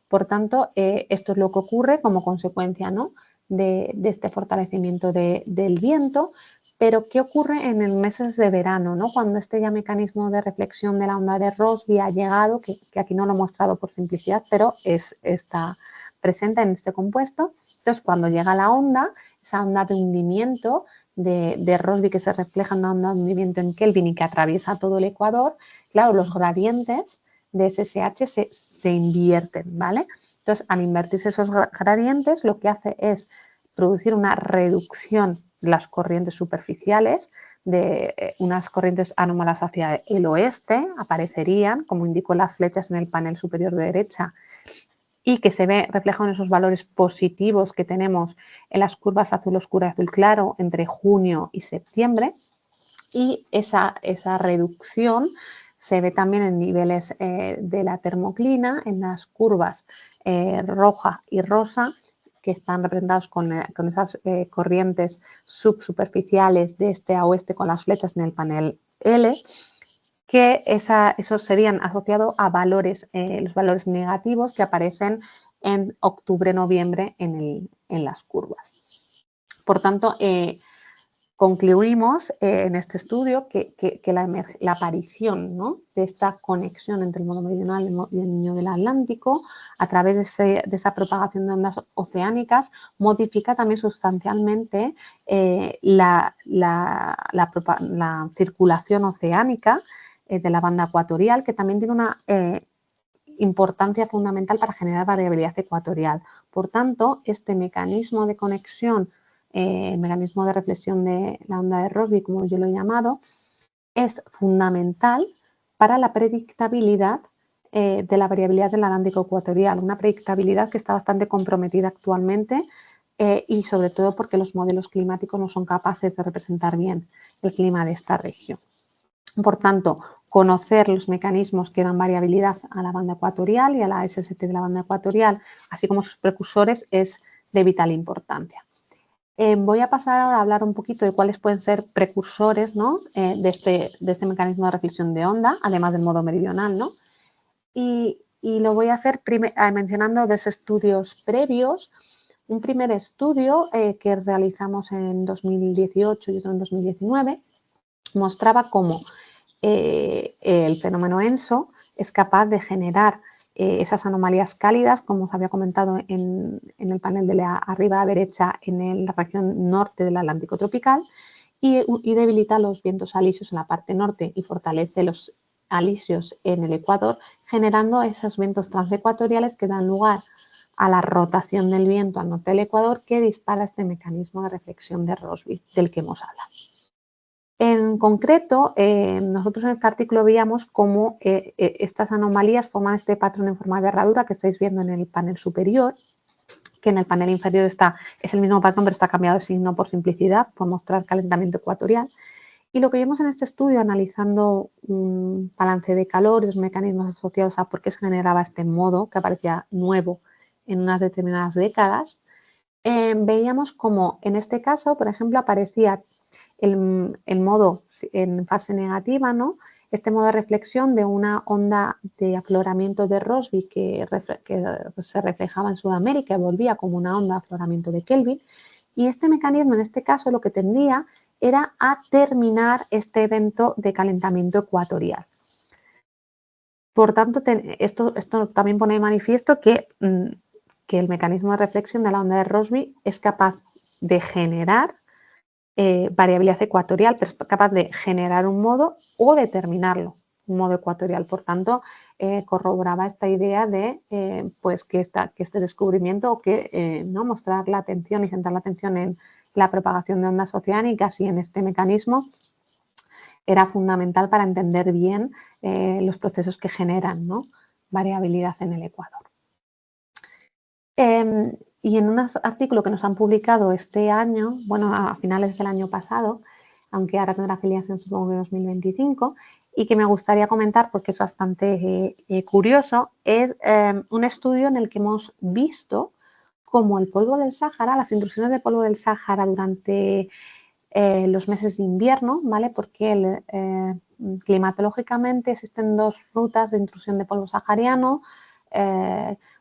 Por tanto, esto es lo que ocurre como consecuencia, ¿no?, de este fortalecimiento del viento. Pero ¿qué ocurre en los meses de verano, ¿no?, cuando este ya mecanismo de reflexión de la onda de Rossby ha llegado, que aquí no lo he mostrado por simplicidad, pero está presente en este compuesto? Entonces, cuando llega la onda, esa onda de hundimiento de Rossby que se refleja en una onda de hundimiento en Kelvin y que atraviesa todo el Ecuador, claro, los gradientes de SSH se invierten, ¿vale? Entonces, al invertirse esos gradientes, lo que hace es producir una reducción de las corrientes superficiales, de unas corrientes anómalas hacia el oeste, aparecerían, como indico las flechas en el panel superior de derecha, y que se ve reflejado en esos valores positivos que tenemos en las curvas azul oscura y azul claro entre junio y septiembre. Y esa reducción se ve también en niveles de la termoclina, en las curvas roja y rosa, que están representados con esas corrientes subsuperficiales de este a oeste con las flechas en el panel L, que esos serían asociados a valores, los valores negativos que aparecen en octubre-noviembre en las curvas. Por tanto, concluimos en este estudio que la aparición, ¿no?, de esta conexión entre el modo meridional y el niño del Atlántico, a través de esa propagación de ondas oceánicas, modifica también sustancialmente la circulación oceánica de la banda ecuatorial, que también tiene una importancia fundamental para generar variabilidad ecuatorial. Por tanto, este mecanismo de conexión, el mecanismo de reflexión de la onda de Rossby, como yo lo he llamado, es fundamental para la predictabilidad de la variabilidad del Atlántico ecuatorial, una predictabilidad que está bastante comprometida actualmente y sobre todo porque los modelos climáticos no son capaces de representar bien el clima de esta región. Por tanto, conocer los mecanismos que dan variabilidad a la banda ecuatorial y a la SST de la banda ecuatorial, así como sus precursores, es de vital importancia. Voy a pasar ahora a hablar un poquito de cuáles pueden ser precursores, ¿no?, de este mecanismo de reflexión de onda, además del modo meridional, ¿no? Y lo voy a hacer mencionando dos estudios previos. Un primer estudio que realizamos en 2018 y otro en 2019 mostraba cómo el fenómeno ENSO es capaz de generar esas anomalías cálidas, como os había comentado en el panel de la arriba a la derecha, en la región norte del Atlántico tropical, y debilita los vientos alisios en la parte norte y fortalece los alisios en el Ecuador, generando esos vientos transecuatoriales que dan lugar a la rotación del viento al norte del Ecuador, que dispara este mecanismo de reflexión de Rossby del que hemos hablado. En concreto, nosotros en este artículo veíamos cómo estas anomalías forman este patrón en forma de herradura que estáis viendo en el panel superior, que en el panel inferior es el mismo patrón, pero está cambiado de signo por simplicidad, por mostrar calentamiento ecuatorial. Y lo que vimos en este estudio, analizando un balance de calor y los mecanismos asociados a por qué se generaba este modo, que aparecía nuevo en unas determinadas décadas, veíamos como en este caso, por ejemplo, aparecía el modo en fase negativa, ¿no?, este modo de reflexión de una onda de afloramiento de Rossby que se reflejaba en Sudamérica y volvía como una onda de afloramiento de Kelvin. Y este mecanismo, en este caso, lo que tendría era a terminar este evento de calentamiento ecuatorial. Por tanto, esto también pone de manifiesto que el mecanismo de reflexión de la onda de Rossby es capaz de generar variabilidad ecuatorial, pero es capaz de generar un modo o de terminarlo, un modo ecuatorial. Por tanto, corroboraba esta idea de pues que este descubrimiento o que no mostrar la atención y centrar la atención en la propagación de ondas oceánicas y en este mecanismo era fundamental para entender bien los procesos que generan, ¿no?, variabilidad en el Ecuador. Y en un artículo que nos han publicado este año, bueno, a finales del año pasado, aunque ahora tendrá afiliación supongo de 2025, y que me gustaría comentar porque es bastante curioso, es un estudio en el que hemos visto cómo el polvo del Sáhara, las intrusiones de polvo del Sáhara durante los meses de invierno, ¿vale? Porque climatológicamente existen dos rutas de intrusión de polvo sahariano,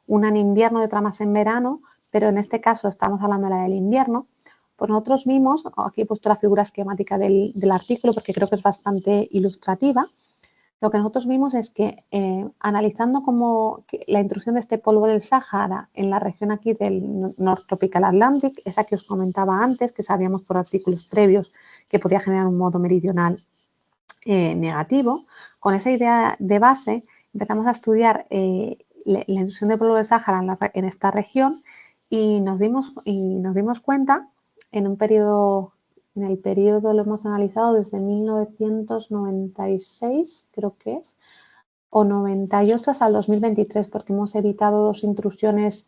una en invierno y otra más en verano, pero en este caso estamos hablando de la del invierno. Pues nosotros vimos, aquí he puesto la figura esquemática del artículo porque creo que es bastante ilustrativa. Lo que nosotros vimos es que analizando la intrusión de este polvo del Sáhara en la región aquí del North Tropical Atlantic, esa que os comentaba antes, que sabíamos por artículos previos que podía generar un modo meridional negativo, con esa idea de base empezamos a estudiar la intrusión de polvo del Sáhara en esta región y nos dimos cuenta en el periodo lo hemos analizado desde 1996, creo que es, o 98 hasta el 2023, porque hemos evitado dos intrusiones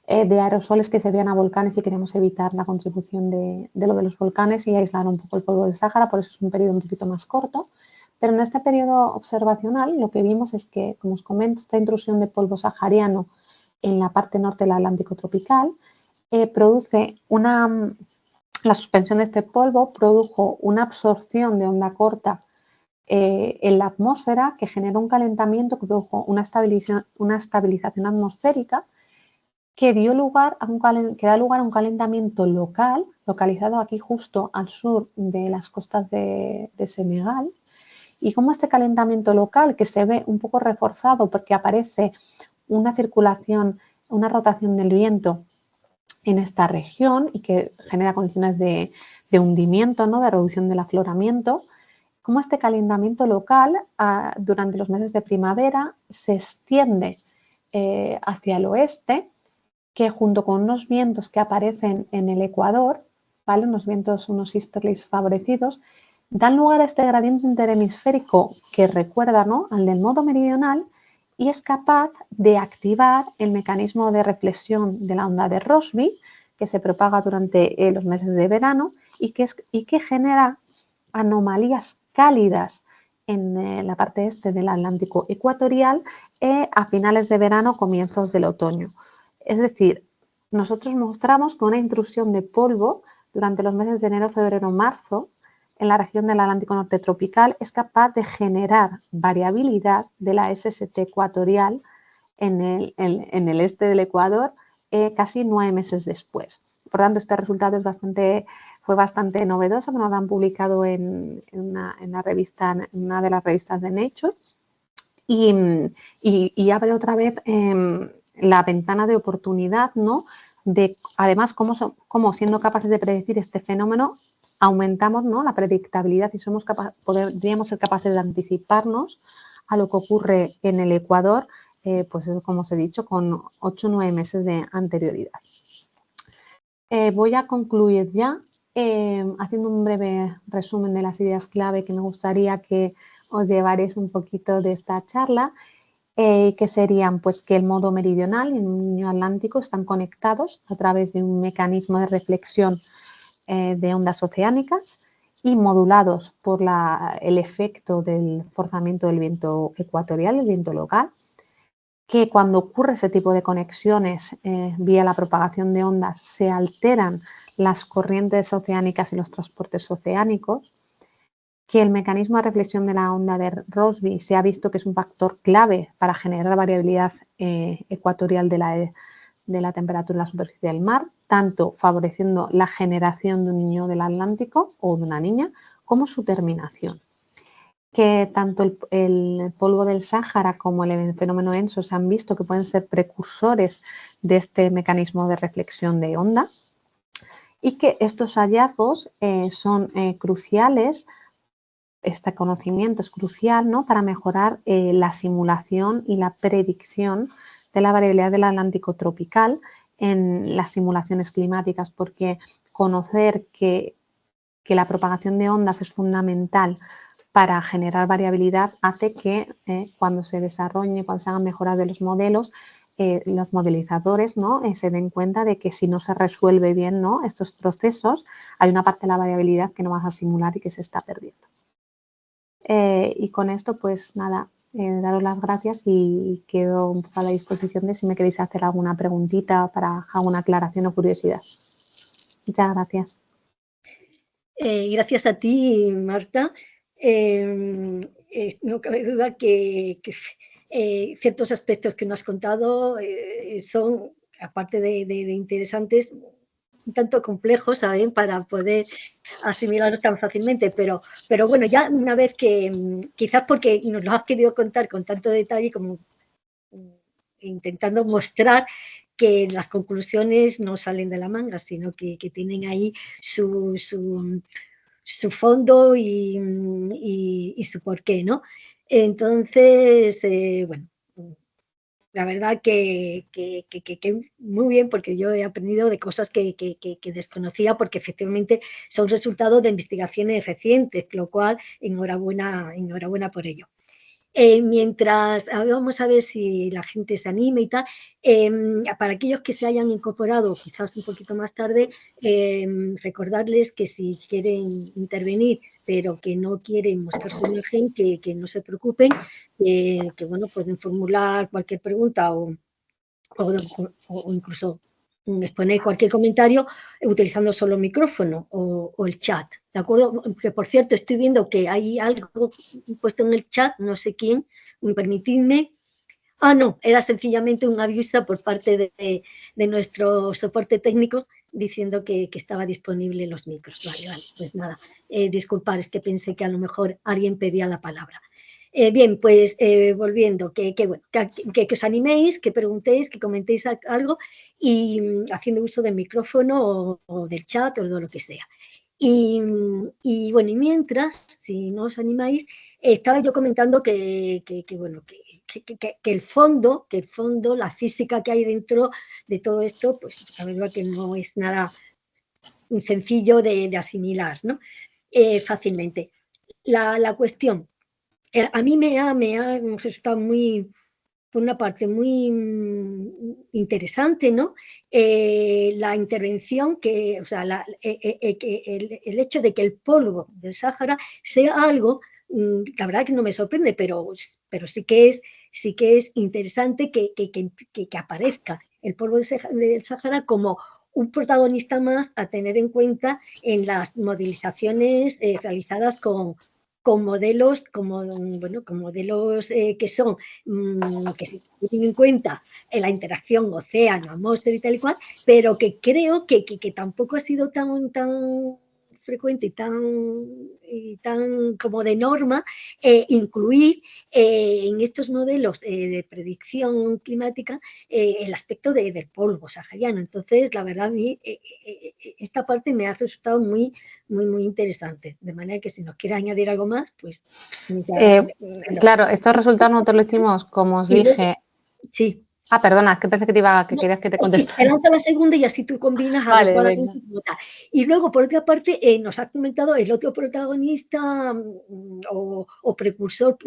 de aerosoles que se veían a volcanes y queremos evitar la contribución de lo de los volcanes y aislar un poco el polvo del Sáhara, por eso es un periodo un poquito más corto. Pero en este periodo observacional lo que vimos es que, como os comento, esta intrusión de polvo sahariano en la parte norte del Atlántico tropical produce la suspensión de este polvo produjo una absorción de onda corta en la atmósfera que generó un calentamiento que produjo una estabilización atmosférica que da lugar a un calentamiento local, localizado aquí justo al sur de las costas de Senegal. Y como este calentamiento local, que se ve un poco reforzado porque aparece una circulación, una rotación del viento en esta región y que genera condiciones de hundimiento, ¿no?, de reducción del afloramiento, como este calentamiento local durante los meses de primavera se extiende hacia el oeste, que junto con unos vientos que aparecen en el Ecuador, ¿vale?, unos easterlies favorecidos, dan lugar a este gradiente interhemisférico que recuerda, ¿no?, al del modo meridional y es capaz de activar el mecanismo de reflexión de la onda de Rossby, que se propaga durante los meses de verano y que genera anomalías cálidas en la parte este del Atlántico ecuatorial a finales de verano, comienzos del otoño. Es decir, nosotros mostramos que una intrusión de polvo durante los meses de enero, febrero, marzo en la región del Atlántico norte tropical es capaz de generar variabilidad de la SST ecuatorial en el este del Ecuador casi 9 meses después. Por tanto, este resultado fue bastante novedoso, que nos lo han publicado en una de las revistas de Nature y abre otra vez la ventana de oportunidad, ¿no?, de además cómo siendo capaces de predecir este fenómeno aumentamos, ¿no?, la predictabilidad y podríamos ser capaces de anticiparnos a lo que ocurre en el Ecuador, pues como os he dicho, con 8 o 9 meses de anterioridad. Voy a concluir ya haciendo un breve resumen de las ideas clave que me gustaría que os llevaréis un poquito de esta charla, que serían pues que el modo meridional y el niño atlántico están conectados a través de un mecanismo de reflexión de ondas oceánicas y modulados por el efecto del forzamiento del viento ecuatorial, el viento local, que cuando ocurre ese tipo de conexiones vía la propagación de ondas se alteran las corrientes oceánicas y los transportes oceánicos, que el mecanismo de reflexión de la onda de Rossby se ha visto que es un factor clave para generar variabilidad ecuatorial de la temperatura en la superficie del mar, tanto favoreciendo la generación de un niño del Atlántico o de una niña, como su terminación. Que tanto el polvo del Sáhara como el fenómeno ENSO se han visto que pueden ser precursores de este mecanismo de reflexión de onda, y que estos hallazgos son cruciales. Este conocimiento es crucial, ¿no?, para mejorar la simulación y la predicción de la variabilidad del Atlántico tropical en las simulaciones climáticas, porque conocer que la propagación de ondas es fundamental para generar variabilidad hace que cuando se desarrolle, cuando se hagan mejoras de los modelos, los modelizadores, ¿no?, se den cuenta de que si no se resuelve bien, ¿no?, estos procesos, hay una parte de la variabilidad que no vas a simular y que se está perdiendo. Y con esto, pues nada, daros las gracias y quedo un poco a la disposición de si me queréis hacer alguna preguntita para alguna aclaración o curiosidad. Muchas gracias. Gracias a ti, Marta. No cabe duda que ciertos aspectos que nos has contado son, aparte de interesantes, un tanto complejos, ¿saben?, para poder asimilarlos tan fácilmente, pero bueno, ya una vez que, quizás porque nos lo has querido contar con tanto detalle, como intentando mostrar que las conclusiones no salen de la manga, sino que tienen ahí su fondo y su porqué, ¿no? Entonces, bueno, la verdad que muy bien, porque yo he aprendido de cosas que desconocía, porque efectivamente son resultado de investigaciones recientes, lo cual enhorabuena por ello. Mientras vamos a ver si la gente se anime y tal, para aquellos que se hayan incorporado quizás un poquito más tarde, recordarles que si quieren intervenir pero que no quieren mostrar su imagen, que no se preocupen, que bueno, pueden formular cualquier pregunta o incluso exponer cualquier comentario utilizando solo el micrófono o el chat, ¿de acuerdo? Que por cierto, estoy viendo que hay algo puesto en el chat, no sé quién, permitidme. No, era sencillamente un aviso por parte de nuestro soporte técnico diciendo que estaba disponible los micros. Vale, pues nada, disculpad, es que pensé que a lo mejor alguien pedía la palabra. Bien, pues volviendo, bueno, que os animéis, que preguntéis, que comentéis algo y haciendo uso del micrófono o del chat o de lo que sea. Y bueno, y mientras, si no os animáis, estaba yo comentando que bueno, que el fondo, la física que hay dentro de todo esto, pues la verdad que no es nada sencillo de asimilar, ¿no? Fácilmente. La cuestión, a mí me ha resultado muy, por una parte, muy interesante, ¿no? La intervención o sea, que el hecho de que el polvo del Sáhara sea algo, la verdad que no me sorprende, pero sí que es interesante que aparezca el polvo del Sáhara como un protagonista más a tener en cuenta en las modelizaciones realizadas con modelos, con modelos que son, que se tienen en cuenta en la interacción océano-atmósfera y tal y cual, pero que creo que tampoco ha sido tan frecuente y tan como de norma incluir en estos modelos de predicción climática el aspecto del polvo sahariano. Entonces, la verdad, a mí esta parte me ha resultado muy, muy, muy interesante. De manera que si nos quiere añadir algo más, pues... Claro, estos resultados nosotros lo hicimos, como os dije... Sí. Perdona, es que pensé que querías que te contestara. Te lanzo la segunda y así tú combinas adecuadamente. Y luego, por otra parte, nos ha comentado el otro protagonista o precursor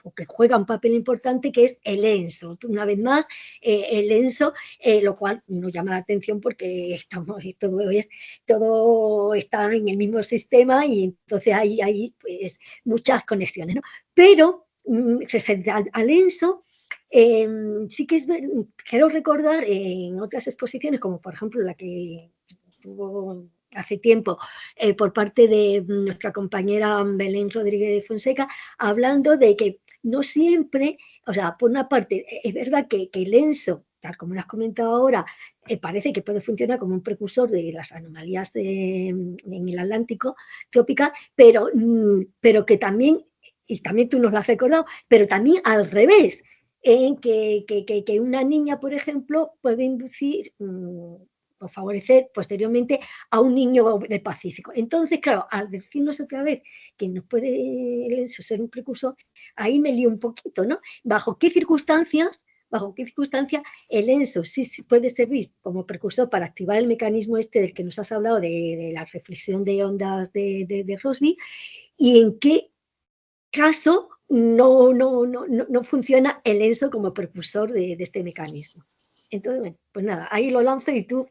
o que juega un papel importante, que es el ENSO. Una vez más, el ENSO, lo cual nos llama la atención porque todo está en el mismo sistema y entonces hay pues, muchas conexiones, ¿no? Pero, referente al ENSO, sí que quiero recordar en otras exposiciones, como por ejemplo la que tuvo hace tiempo por parte de nuestra compañera Belén Rodríguez de Fonseca, hablando de que no siempre, o sea, por una parte, es verdad que el ENSO, tal como lo has comentado ahora, parece que puede funcionar como un precursor de las anomalías en el Atlántico tropical, pero que también, y también tú nos lo has recordado, pero también al revés, en que una niña, por ejemplo, puede inducir o favorecer posteriormente a un niño del Pacífico. Entonces, claro, al decirnos otra vez que nos puede eso ser un precursor, ahí me lío un poquito, ¿no? ¿Bajo qué circunstancias el ENSO sí puede servir como precursor para activar el mecanismo este del que nos has hablado, de la reflexión de ondas de Rossby, y en qué caso no funciona el ENSO como precursor de este mecanismo? Entonces, bueno, pues nada, ahí lo lanzo y tú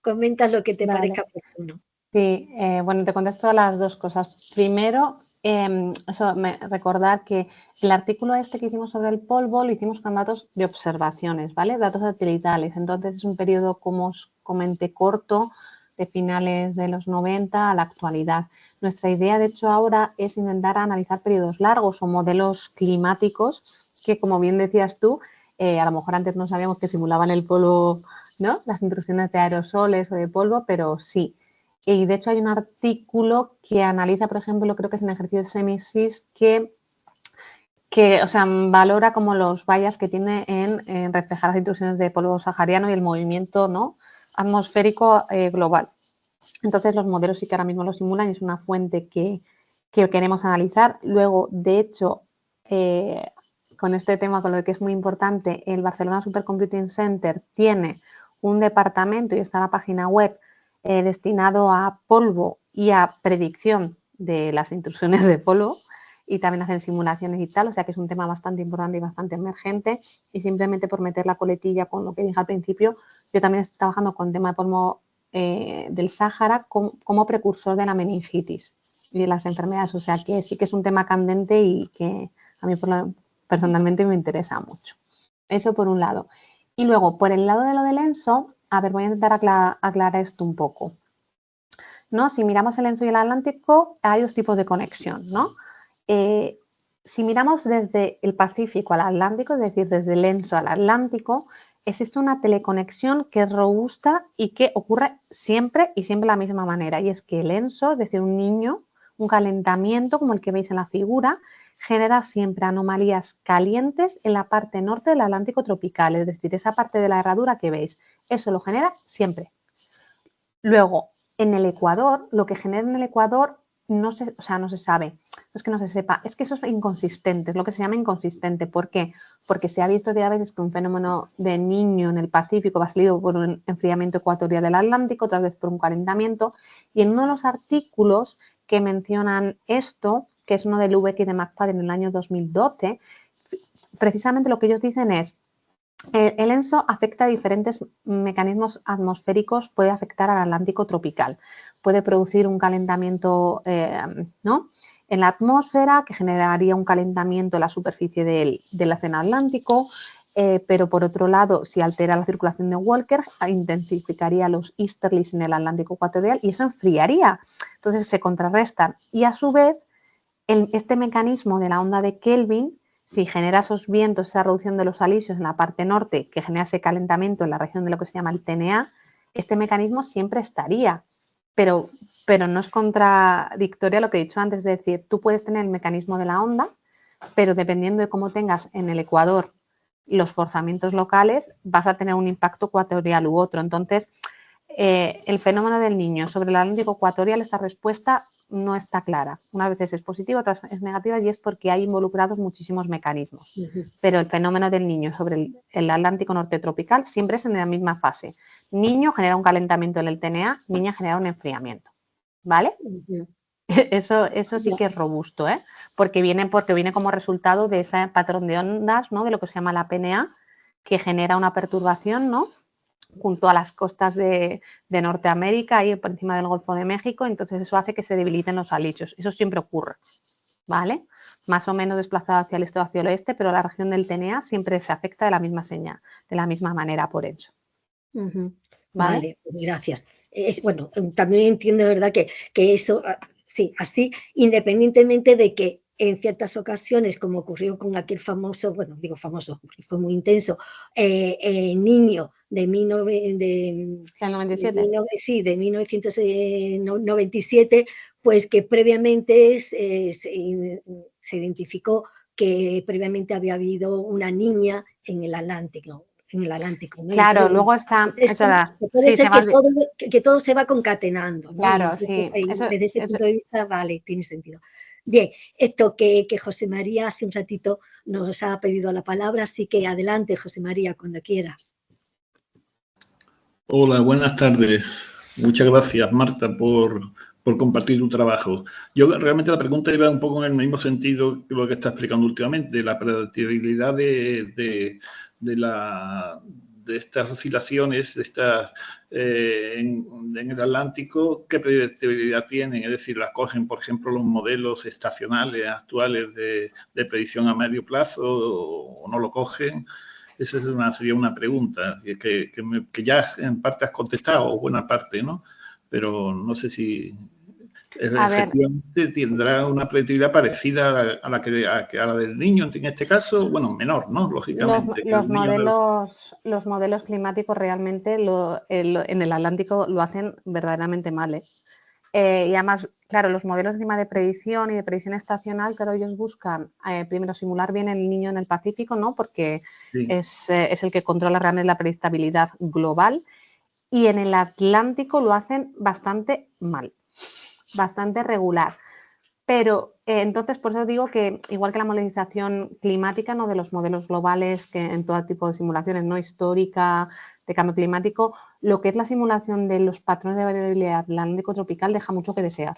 comentas lo que te parezca oportuno. Sí, bueno, te contesto a las dos cosas. Primero, recordar que el artículo este que hicimos sobre el polvo lo hicimos con datos de observaciones, ¿vale? Datos satelitales. Entonces, es un periodo, como os comenté, corto, de finales de los 90 a la actualidad. Nuestra idea, de hecho, ahora es intentar analizar periodos largos o modelos climáticos que, como bien decías tú, a lo mejor antes no sabíamos que simulaban el polvo, ¿no? Las intrusiones de aerosoles o de polvo, pero sí. Y de hecho hay un artículo que analiza, por ejemplo, creo que es en ejercicio de Semisis, que o sea, valora como los fallas que tiene en reflejar las intrusiones de polvo sahariano y el movimiento, ¿no?, atmosférico global. Entonces los modelos sí que ahora mismo lo simulan y es una fuente que queremos analizar. Luego, de hecho, con este tema, con lo que es muy importante, el Barcelona Supercomputing Center tiene un departamento y está en la página web destinado a polvo y a predicción de las intrusiones de polvo, y también hacen simulaciones y tal, o sea que es un tema bastante importante y bastante emergente. Y simplemente por meter la coletilla con lo que dije al principio, yo también estoy trabajando con tema de polvo del Sáhara como precursor de la meningitis y de las enfermedades, o sea que sí que es un tema candente y que a mí personalmente me interesa mucho. Eso por un lado. Y luego, por el lado de lo del ENSO, a ver, voy a intentar aclarar esto un poco, ¿no? Si miramos el ENSO y el Atlántico, hay dos tipos de conexión, ¿no? Si miramos desde el Pacífico al Atlántico, es decir, desde el ENSO al Atlántico, existe una teleconexión que es robusta y que ocurre siempre y siempre de la misma manera. Y es que el ENSO, es decir, un niño, un calentamiento como el que veis en la figura, genera siempre anomalías calientes en la parte norte del Atlántico tropical, es decir, esa parte de la herradura que veis. Eso lo genera siempre. Luego, en el Ecuador, lo que genera en el Ecuador no se sabe, no es que no se sepa, es que eso es inconsistente, es lo que se llama inconsistente. ¿Por qué? Porque se ha visto que a veces que un fenómeno de niño en el Pacífico va seguido por un enfriamiento ecuatorial del Atlántico, otras veces por un calentamiento, y en uno de los artículos que mencionan esto, que es uno del UBEC y de McFadden en el año 2012, precisamente lo que ellos dicen es: el ENSO afecta a diferentes mecanismos atmosféricos, puede afectar al Atlántico tropical, puede producir un calentamiento ¿no?, en la atmósfera que generaría un calentamiento en la superficie del océano Atlántico, pero por otro lado, si altera la circulación de Walker, intensificaría los easterlies en el Atlántico ecuatorial y eso enfriaría. Entonces se contrarrestan y a su vez este mecanismo de la onda de Kelvin, si genera esos vientos, esa reducción de los alisios en la parte norte, que genera ese calentamiento en la región de lo que se llama el TNA, este mecanismo siempre estaría. Pero no es contradictorio a lo que he dicho antes, es decir, tú puedes tener el mecanismo de la onda, pero dependiendo de cómo tengas en el Ecuador los forzamientos locales, vas a tener un impacto ecuatorial u otro. Entonces, el fenómeno del niño sobre el Atlántico ecuatorial, esta respuesta no está clara. Unas veces es positiva, otras es negativa, y es porque hay involucrados muchísimos mecanismos. Pero el fenómeno del niño sobre el Atlántico norte tropical siempre es en la misma fase. Niño genera un calentamiento en el TNA, niña genera un enfriamiento. ¿Vale? Eso sí que es robusto, ¿eh? Porque viene como resultado de ese patrón de ondas, ¿no?, de lo que se llama la PNA, que genera una perturbación, ¿no?, junto a las costas de Norteamérica, ahí por encima del Golfo de México. Entonces eso hace que se debiliten los alisios. Eso siempre ocurre, ¿vale? Más o menos desplazado hacia el este o hacia el oeste, pero la región del TNA siempre se afecta de la misma manera por eso. Vale, pues gracias. bueno, también entiendo, ¿verdad?, que eso, sí, así, independientemente de que en ciertas ocasiones, como ocurrió con aquel famoso, bueno, digo famoso, porque fue muy intenso, niño de, ¿Del 97? de 1997, pues que previamente se identificó que previamente había habido una niña en el Atlántico, ¿no? Claro, Entonces, luego está, es verdad, puede sí, ser que todo se va concatenando, ¿no? Y claro, entonces, sí, eso, desde ese punto de vista, vale, tiene sentido. Bien, esto que José María hace un ratito nos ha pedido la palabra, así que adelante, José María, cuando quieras. Hola, buenas tardes. Muchas gracias, Marta, por compartir tu trabajo. Yo realmente la pregunta iba un poco en el mismo sentido que lo que está explicando últimamente, la predictibilidad de estas oscilaciones, en el Atlántico, ¿qué predictibilidad tienen? Es decir, las cogen, por ejemplo, los modelos estacionales actuales de predicción a medio plazo o no lo cogen. Esa sería una pregunta que ya en parte has contestado, o buena parte, ¿no? Pero no sé si efectivamente tendrá una predictibilidad parecida a la del niño, en este caso, bueno, menor, ¿no? Lógicamente. Los modelos climáticos realmente en el Atlántico lo hacen verdaderamente mal, ¿eh? Y además, claro, los modelos encima de predicción y de predicción estacional, claro, ellos buscan primero simular bien el niño en el Pacífico, ¿no? Porque sí, es el que controla realmente la predictabilidad global, y en el Atlántico lo hacen bastante mal, bastante regular. Pero entonces, por eso digo que, igual que la modelización climática, ¿no?, de los modelos globales, que en todo tipo de simulaciones, no histórica, de cambio climático, lo que es la simulación de los patrones de variabilidad atlántico tropical deja mucho que desear,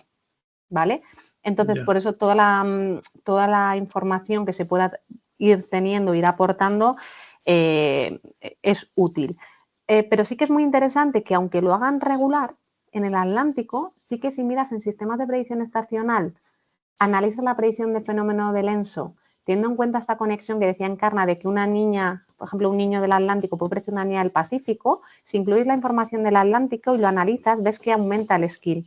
¿vale? Entonces, por eso toda la información que se pueda ir teniendo, ir aportando, es útil. Pero sí que es muy interesante que, aunque lo hagan regular, en el Atlántico, sí que si miras en sistemas de predicción estacional, analiza la predicción de fenómeno del ENSO, teniendo en cuenta esta conexión que decía Encarna de que una niña, por ejemplo, un niño del Atlántico puede predecir una niña del Pacífico, si incluís la información del Atlántico y lo analizas, ves que aumenta el skill.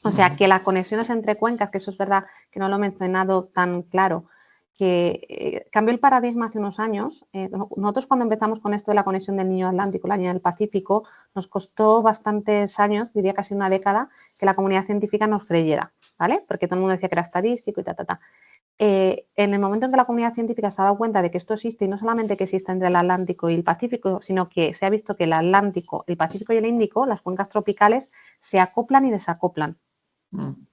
O sea, que las conexiones entre cuencas, que eso es verdad que no lo he mencionado tan claro, que cambió el paradigma hace unos años. Nosotros, cuando empezamos con esto de la conexión del niño Atlántico, la niña del Pacífico, nos costó bastantes años, diría casi una década, que la comunidad científica nos creyera, ¿vale? Porque todo el mundo decía que era estadístico y en el momento en que la comunidad científica se ha dado cuenta de que esto existe, y no solamente que existe entre el Atlántico y el Pacífico, sino que se ha visto que el Atlántico, el Pacífico y el Índico, las cuencas tropicales, se acoplan y desacoplan,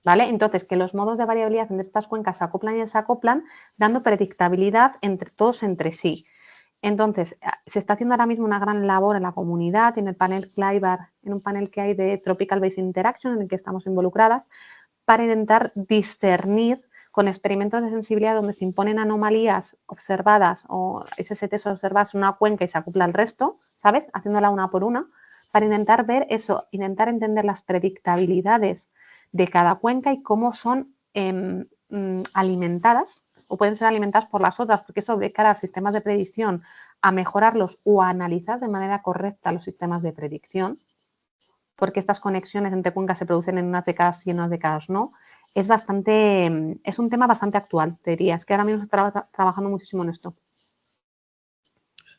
¿vale? Entonces, que los modos de variabilidad entre estas cuencas se acoplan y desacoplan, dando predictabilidad todos entre sí. Entonces, se está haciendo ahora mismo una gran labor en la comunidad, en el panel CLIBAR, en un panel que hay de Tropical Basin Interaction, en el que estamos involucradas, para intentar discernir con experimentos de sensibilidad donde se imponen anomalías observadas o SSTs observadas en una cuenca y se acopla el resto, ¿sabes? Haciéndola una por una, para intentar ver eso, intentar entender las predictabilidades de cada cuenca y cómo son alimentadas o pueden ser alimentadas por las otras, porque eso de cara a sistemas de predicción, a mejorarlos o a analizar de manera correcta los sistemas de predicción, porque estas conexiones entre cuencas se producen en unas décadas y en unas décadas no, es un tema bastante actual, te diría. Es que ahora mismo se está trabajando muchísimo en esto.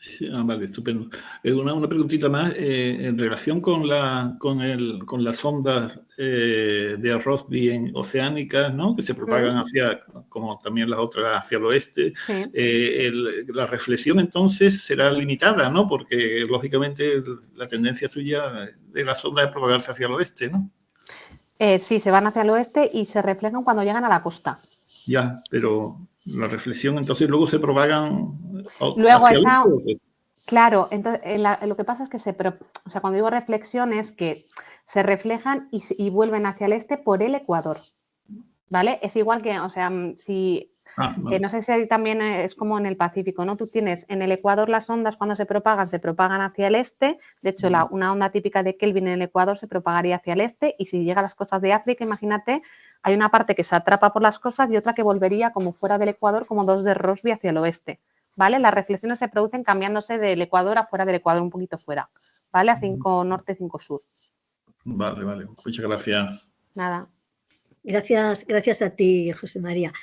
Sí, vale, estupendo. Una preguntita más en relación con las ondas de Rossby oceánicas, ¿no?, que se propagan hacia, como también las otras, hacia el oeste. Sí. La reflexión entonces será limitada, ¿no?, porque lógicamente la tendencia suya de las ondas es propagarse hacia el oeste, ¿no? Sí, se van hacia el oeste y se reflejan cuando llegan a la costa. Ya, pero la reflexión entonces luego se propagan luego hacia el oeste. Claro, entonces lo que pasa es que cuando digo reflexión es que se reflejan y vuelven hacia el este por el ecuador, ¿vale? Es igual que, o sea, si... no sé si también es como en el Pacífico, ¿no? Tú tienes en el Ecuador las ondas cuando se propagan hacia el este. De hecho, una onda típica de Kelvin en el Ecuador se propagaría hacia el este, y si llega a las costas de África, imagínate, hay una parte que se atrapa por las costas y otra que volvería como fuera del Ecuador, como dos de Rossby hacia el oeste, ¿vale? Las reflexiones se producen cambiándose del Ecuador a fuera del Ecuador, un poquito fuera, ¿vale? A 5 norte, 5 sur. Vale, vale. Muchas gracias. Nada. Gracias a ti, José María.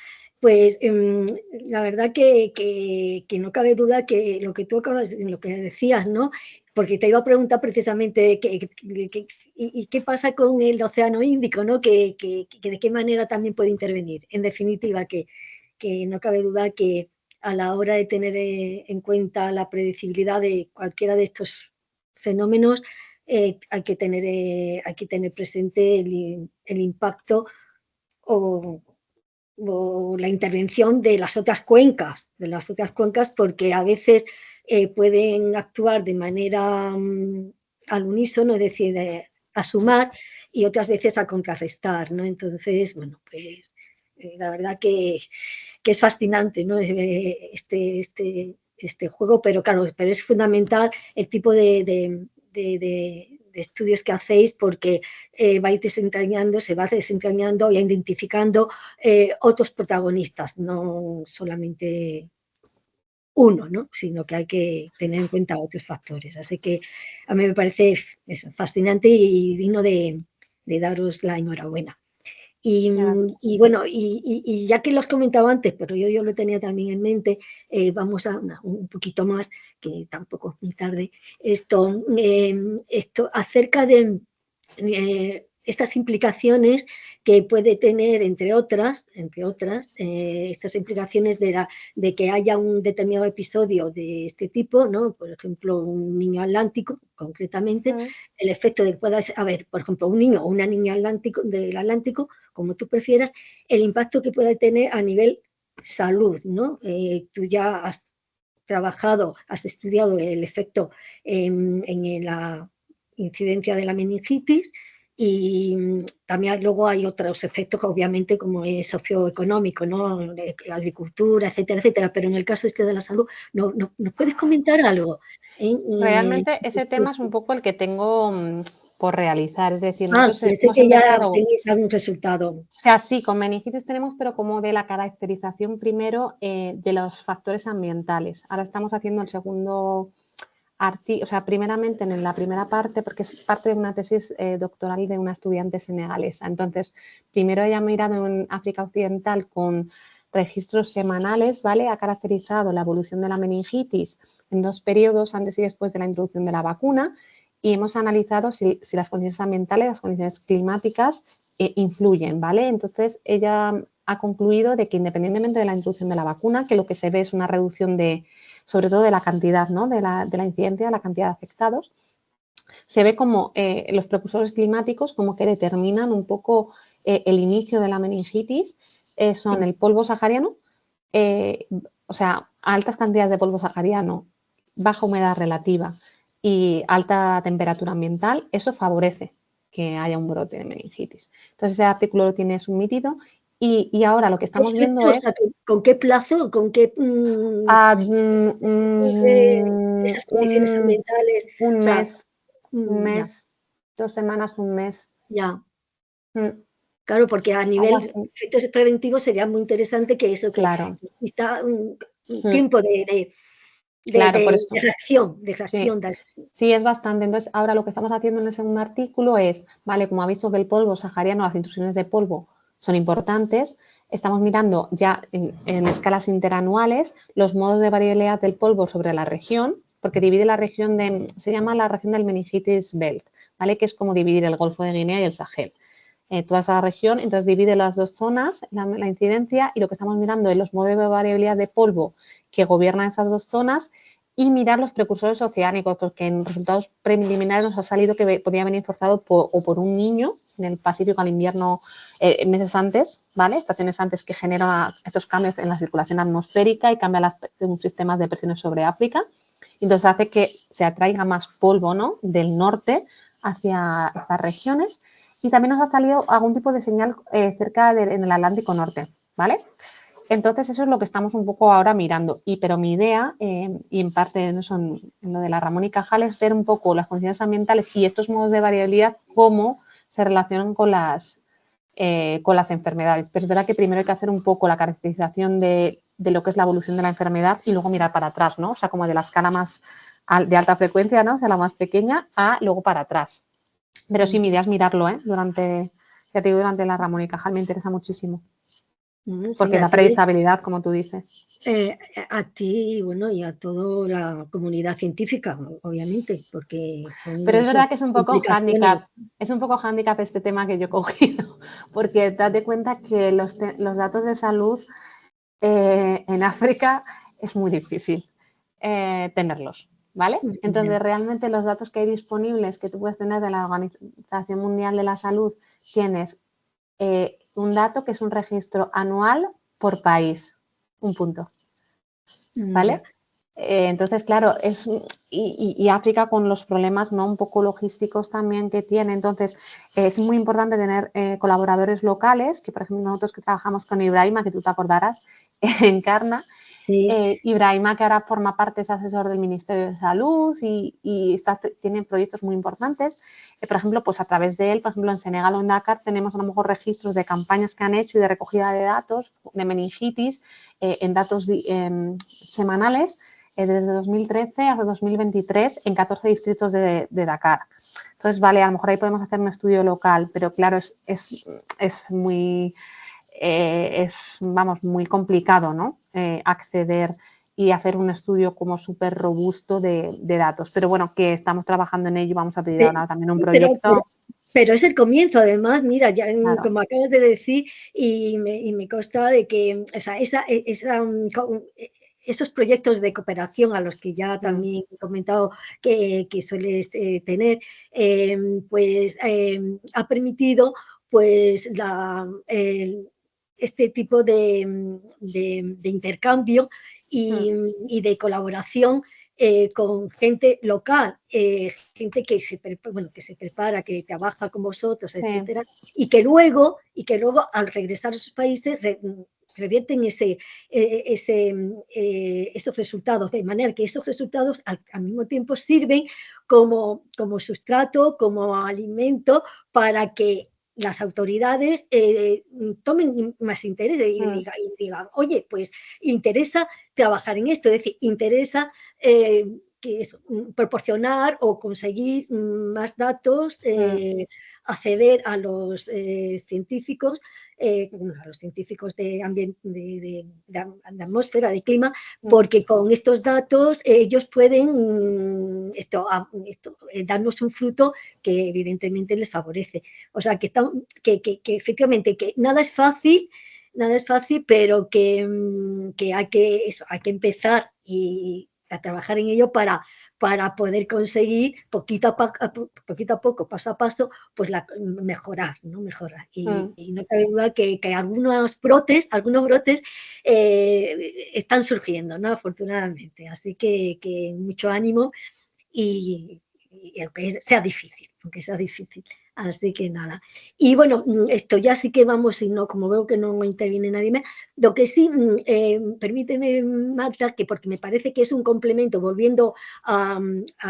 Pues la verdad que no cabe duda que lo que tú acabas, lo que decías, ¿no? Porque te iba a preguntar precisamente qué pasa con el Océano Índico, ¿no? Que de qué manera también puede intervenir. En definitiva, que no cabe duda que a la hora de tener en cuenta la predecibilidad de cualquiera de estos fenómenos, hay que tener presente el impacto o la intervención de las otras cuencas, porque a veces pueden actuar de manera al unísono, es decir, a sumar, y otras veces a contrarrestar, ¿no? Entonces, bueno, pues la verdad que es fascinante, ¿no? Este juego, pero claro, pero es fundamental el tipo de estudios que hacéis, porque se va desentrañando y identificando otros protagonistas, no solamente uno, ¿no? Sino que hay que tener en cuenta otros factores. Así que a mí me parece fascinante y digno de daros la enhorabuena. Y bueno, y ya que lo has comentado antes, pero yo lo tenía también en mente, vamos a un poquito más, que tampoco es muy tarde, esto acerca de estas implicaciones que puede tener, entre otras, estas implicaciones de que haya un determinado episodio de este tipo, ¿no? Por ejemplo, un niño atlántico, concretamente, el efecto de que pueda haber, por ejemplo, un niño o una niña del Atlántico, como tú prefieras, el impacto que puede tener a nivel salud, ¿no? Tú ya has trabajado, has estudiado el efecto en la incidencia de la meningitis, y también luego hay otros efectos, obviamente, como es socioeconómico, ¿no? Agricultura, etcétera, etcétera, pero en el caso este de la salud, ¿nos puedes comentar algo? Realmente ese tema es un poco el que tengo por realizar, es decir, nosotros pensé que ya tenéis algún resultado. O sea, sí, con meningitis tenemos, pero como de la caracterización primero de los factores ambientales. Ahora estamos haciendo el segundo artículo, o sea, primeramente en la primera parte, porque es parte de una tesis doctoral de una estudiante senegalesa. Entonces, primero ella ha mirado en África Occidental con registros semanales, ¿vale? Ha caracterizado la evolución de la meningitis en 2 periodos, antes y después de la introducción de la vacuna, y hemos analizado si las condiciones ambientales, las condiciones climáticas influyen, ¿vale? Entonces, ella ha concluido de que independientemente de la introducción de la vacuna, que lo que se ve es una reducción sobre todo de la cantidad, ¿no? de la incidencia, la cantidad de afectados, se ve como los precursores climáticos como que determinan un poco el inicio de la meningitis, son el polvo sahariano, o sea, altas cantidades de polvo sahariano, baja humedad relativa y alta temperatura ambiental, eso favorece que haya un brote de meningitis. Entonces, ese artículo lo tiene submitido y ahora lo que estamos viendo es... ¿Con qué plazo? ¿Con qué...? Esas condiciones ambientales. Un mes, 2 semanas, un mes. Ya. Claro, porque a nivel de efectos preventivos sería muy interesante que eso, claro. que exista un tiempo de reacción. Sí, es bastante. Entonces, ahora lo que estamos haciendo en el segundo artículo es, vale, como ha visto que el polvo sahariano, las intrusiones de polvo son importantes, estamos mirando ya en escalas interanuales los modos de variabilidad del polvo sobre la región, porque divide la región se llama la región del meningitis belt, ¿vale? Que es como dividir el Golfo de Guinea y el Sahel. Toda esa región, entonces divide las 2 zonas, la incidencia, y lo que estamos mirando es los modos de variabilidad de polvo que gobiernan esas 2 zonas y mirar los precursores oceánicos, porque en resultados preliminares nos ha salido que podía venir forzado por un niño en el Pacífico al invierno meses antes, ¿vale? Estaciones antes, que genera estos cambios en la circulación atmosférica y cambia los sistemas de presiones sobre África. Entonces hace que se atraiga más polvo, ¿no? Del norte hacia estas regiones. Y también nos ha salido algún tipo de señal cerca en el Atlántico Norte, ¿vale? Entonces, eso es lo que estamos un poco ahora mirando. Pero mi idea, y en parte en lo de la Ramón y Cajal, es ver un poco las condiciones ambientales y estos modos de variabilidad, cómo se relacionan con las enfermedades. Pero es verdad que primero hay que hacer un poco la caracterización de lo que es la evolución de la enfermedad y luego mirar para atrás, ¿no? O sea, como de la escala más de alta frecuencia, ¿no? O sea, la más pequeña a luego para atrás. Pero sí, mi idea es mirarlo, durante, ya te digo, durante la Ramón y Cajal me interesa muchísimo. Porque Sí, da predictibilidad, como tú dices. A ti, bueno, y a toda la comunidad científica, obviamente, porque son Pero es verdad que es un poco implicaciones. hándicap este tema que yo he cogido, porque date cuenta que los datos de salud en África es muy difícil tenerlos, ¿vale? Entonces, realmente los datos que hay disponibles que tú puedes tener de la Organización Mundial de la Salud, tienes un dato que es un registro anual por país, un punto, ¿vale? Entonces, claro, y África con los problemas, ¿no?, un poco logísticos también que tiene. Entonces, es muy importante tener colaboradores locales, que por ejemplo nosotros que trabajamos con Ibrahima, que tú te acordarás, en Encarna, Sí. Ibrahima, que ahora forma parte, es asesor del Ministerio de Salud y tiene proyectos muy importantes. Por ejemplo, pues a través de él, por ejemplo, en Senegal o en Dakar tenemos a lo mejor registros de campañas que han hecho y de recogida de datos de meningitis en datos semanales desde 2013 hasta 2023 en 14 distritos de Dakar. Entonces, vale, a lo mejor ahí podemos hacer un estudio local, pero claro, es muy... vamos, muy complicado, ¿no? Acceder y hacer un estudio como súper robusto de datos. Pero bueno, que estamos trabajando en ello, vamos a pedir ahora también un proyecto. Pero es el comienzo, además, mira, ya claro, como acabas de decir, y me consta de que, o sea, esos proyectos de cooperación a los que ya también he comentado que sueles tener, pues ha permitido pues este tipo de intercambio y de colaboración con gente local, gente que se prepara, que trabaja con vosotros, etcétera, y que luego al regresar a sus países revierten esos resultados, de manera que esos resultados al mismo tiempo sirven como sustrato, como alimento para que las autoridades tomen más interés y digan, oye, pues interesa trabajar en esto, es decir, interesa que es proporcionar o conseguir más datos, acceder a los científicos, de atmósfera, de clima, porque con estos datos ellos pueden darnos un fruto que evidentemente les favorece. O sea, que efectivamente que nada es fácil, pero que hay que empezar a trabajar en ello para poder conseguir poquito a poco, paso a paso, pues mejorar, ¿no? Mejorar. Y no cabe duda que algunos brotes están surgiendo, ¿no? Afortunadamente. Así que mucho ánimo y aunque sea difícil, Así que nada. Y bueno, esto ya sí que vamos, y no, como veo que no interviene nadie más, lo que sí, permíteme, Marta, que porque me parece que es un complemento, volviendo a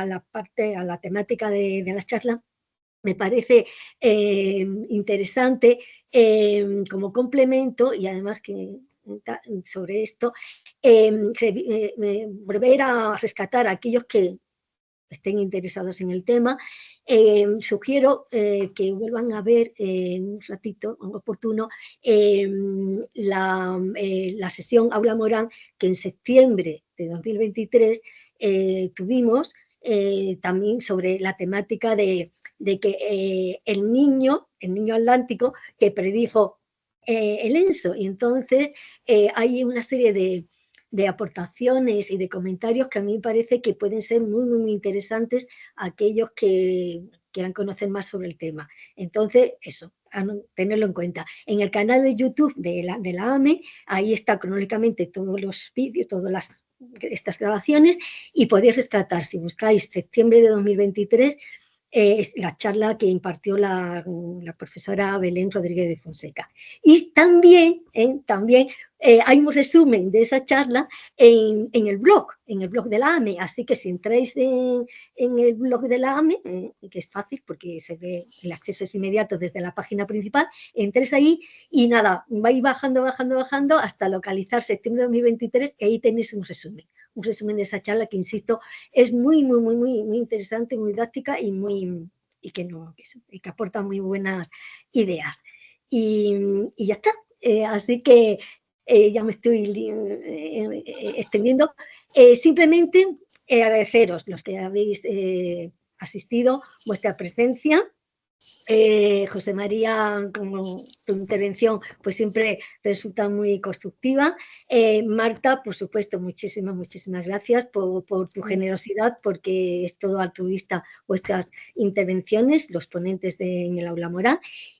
la temática de la charla, me parece interesante como complemento, y además que sobre esto, volver a rescatar a aquellos que estén interesados en el tema. Sugiero que vuelvan a ver en un ratito oportuno la sesión Aula Morán que en septiembre de 2023 tuvimos también sobre la temática de que el niño atlántico que predijo el ENSO. Y entonces hay una serie de aportaciones y de comentarios que a mí me parece que pueden ser muy, muy, muy interesantes a aquellos que quieran conocer más sobre el tema. Entonces, eso, tenerlo en cuenta. En el canal de YouTube de la AME, ahí está cronológicamente todos los vídeos, todas estas grabaciones, y podéis rescatar, si buscáis septiembre de 2023, la charla que impartió la profesora Belén Rodríguez de Fonseca. Y también hay un resumen de esa charla en el blog de la AME, así que si entráis en el blog de la AME, que es fácil porque el acceso es inmediato desde la página principal, entréis ahí y nada, vais bajando hasta localizar septiembre de 2023 y ahí tenéis un resumen de esa charla que, insisto, es muy, muy, muy, muy, muy interesante, muy didáctica y y que aporta muy buenas ideas. Y ya está. Así que ya me estoy extendiendo. Simplemente agradeceros los que habéis asistido, vuestra presencia. José María, como tu intervención pues siempre resulta muy constructiva. Marta, por supuesto, muchísimas gracias por tu generosidad, porque es todo altruista vuestras intervenciones, los ponentes en el Aula Morán.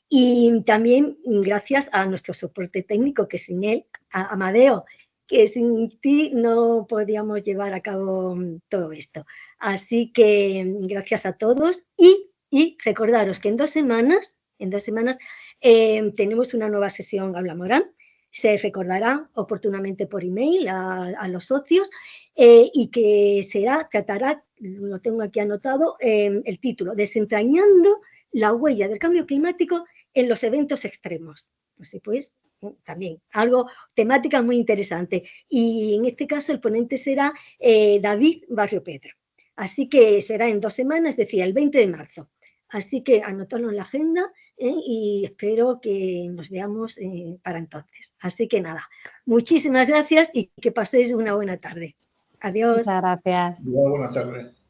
Y también gracias a nuestro soporte técnico, que sin él, a Amadeo, que sin ti no podríamos llevar a cabo todo esto. Así que gracias a todos y recordaros que en 2 semanas tenemos una nueva sesión Aula Morán. Se recordará oportunamente por email a los socios y que tratará, lo tengo aquí anotado, el título, Desentrañando la huella del cambio climático en los eventos extremos. Así pues, también algo, temática muy interesante. Y en este caso el ponente será David Barrio Pedro. Así que será en 2 semanas, es decir, el 20 de marzo. Así que anotadlo en la agenda y espero que nos veamos para entonces. Así que nada, muchísimas gracias y que paséis una buena tarde. Adiós. Muchas gracias. Buenas tardes.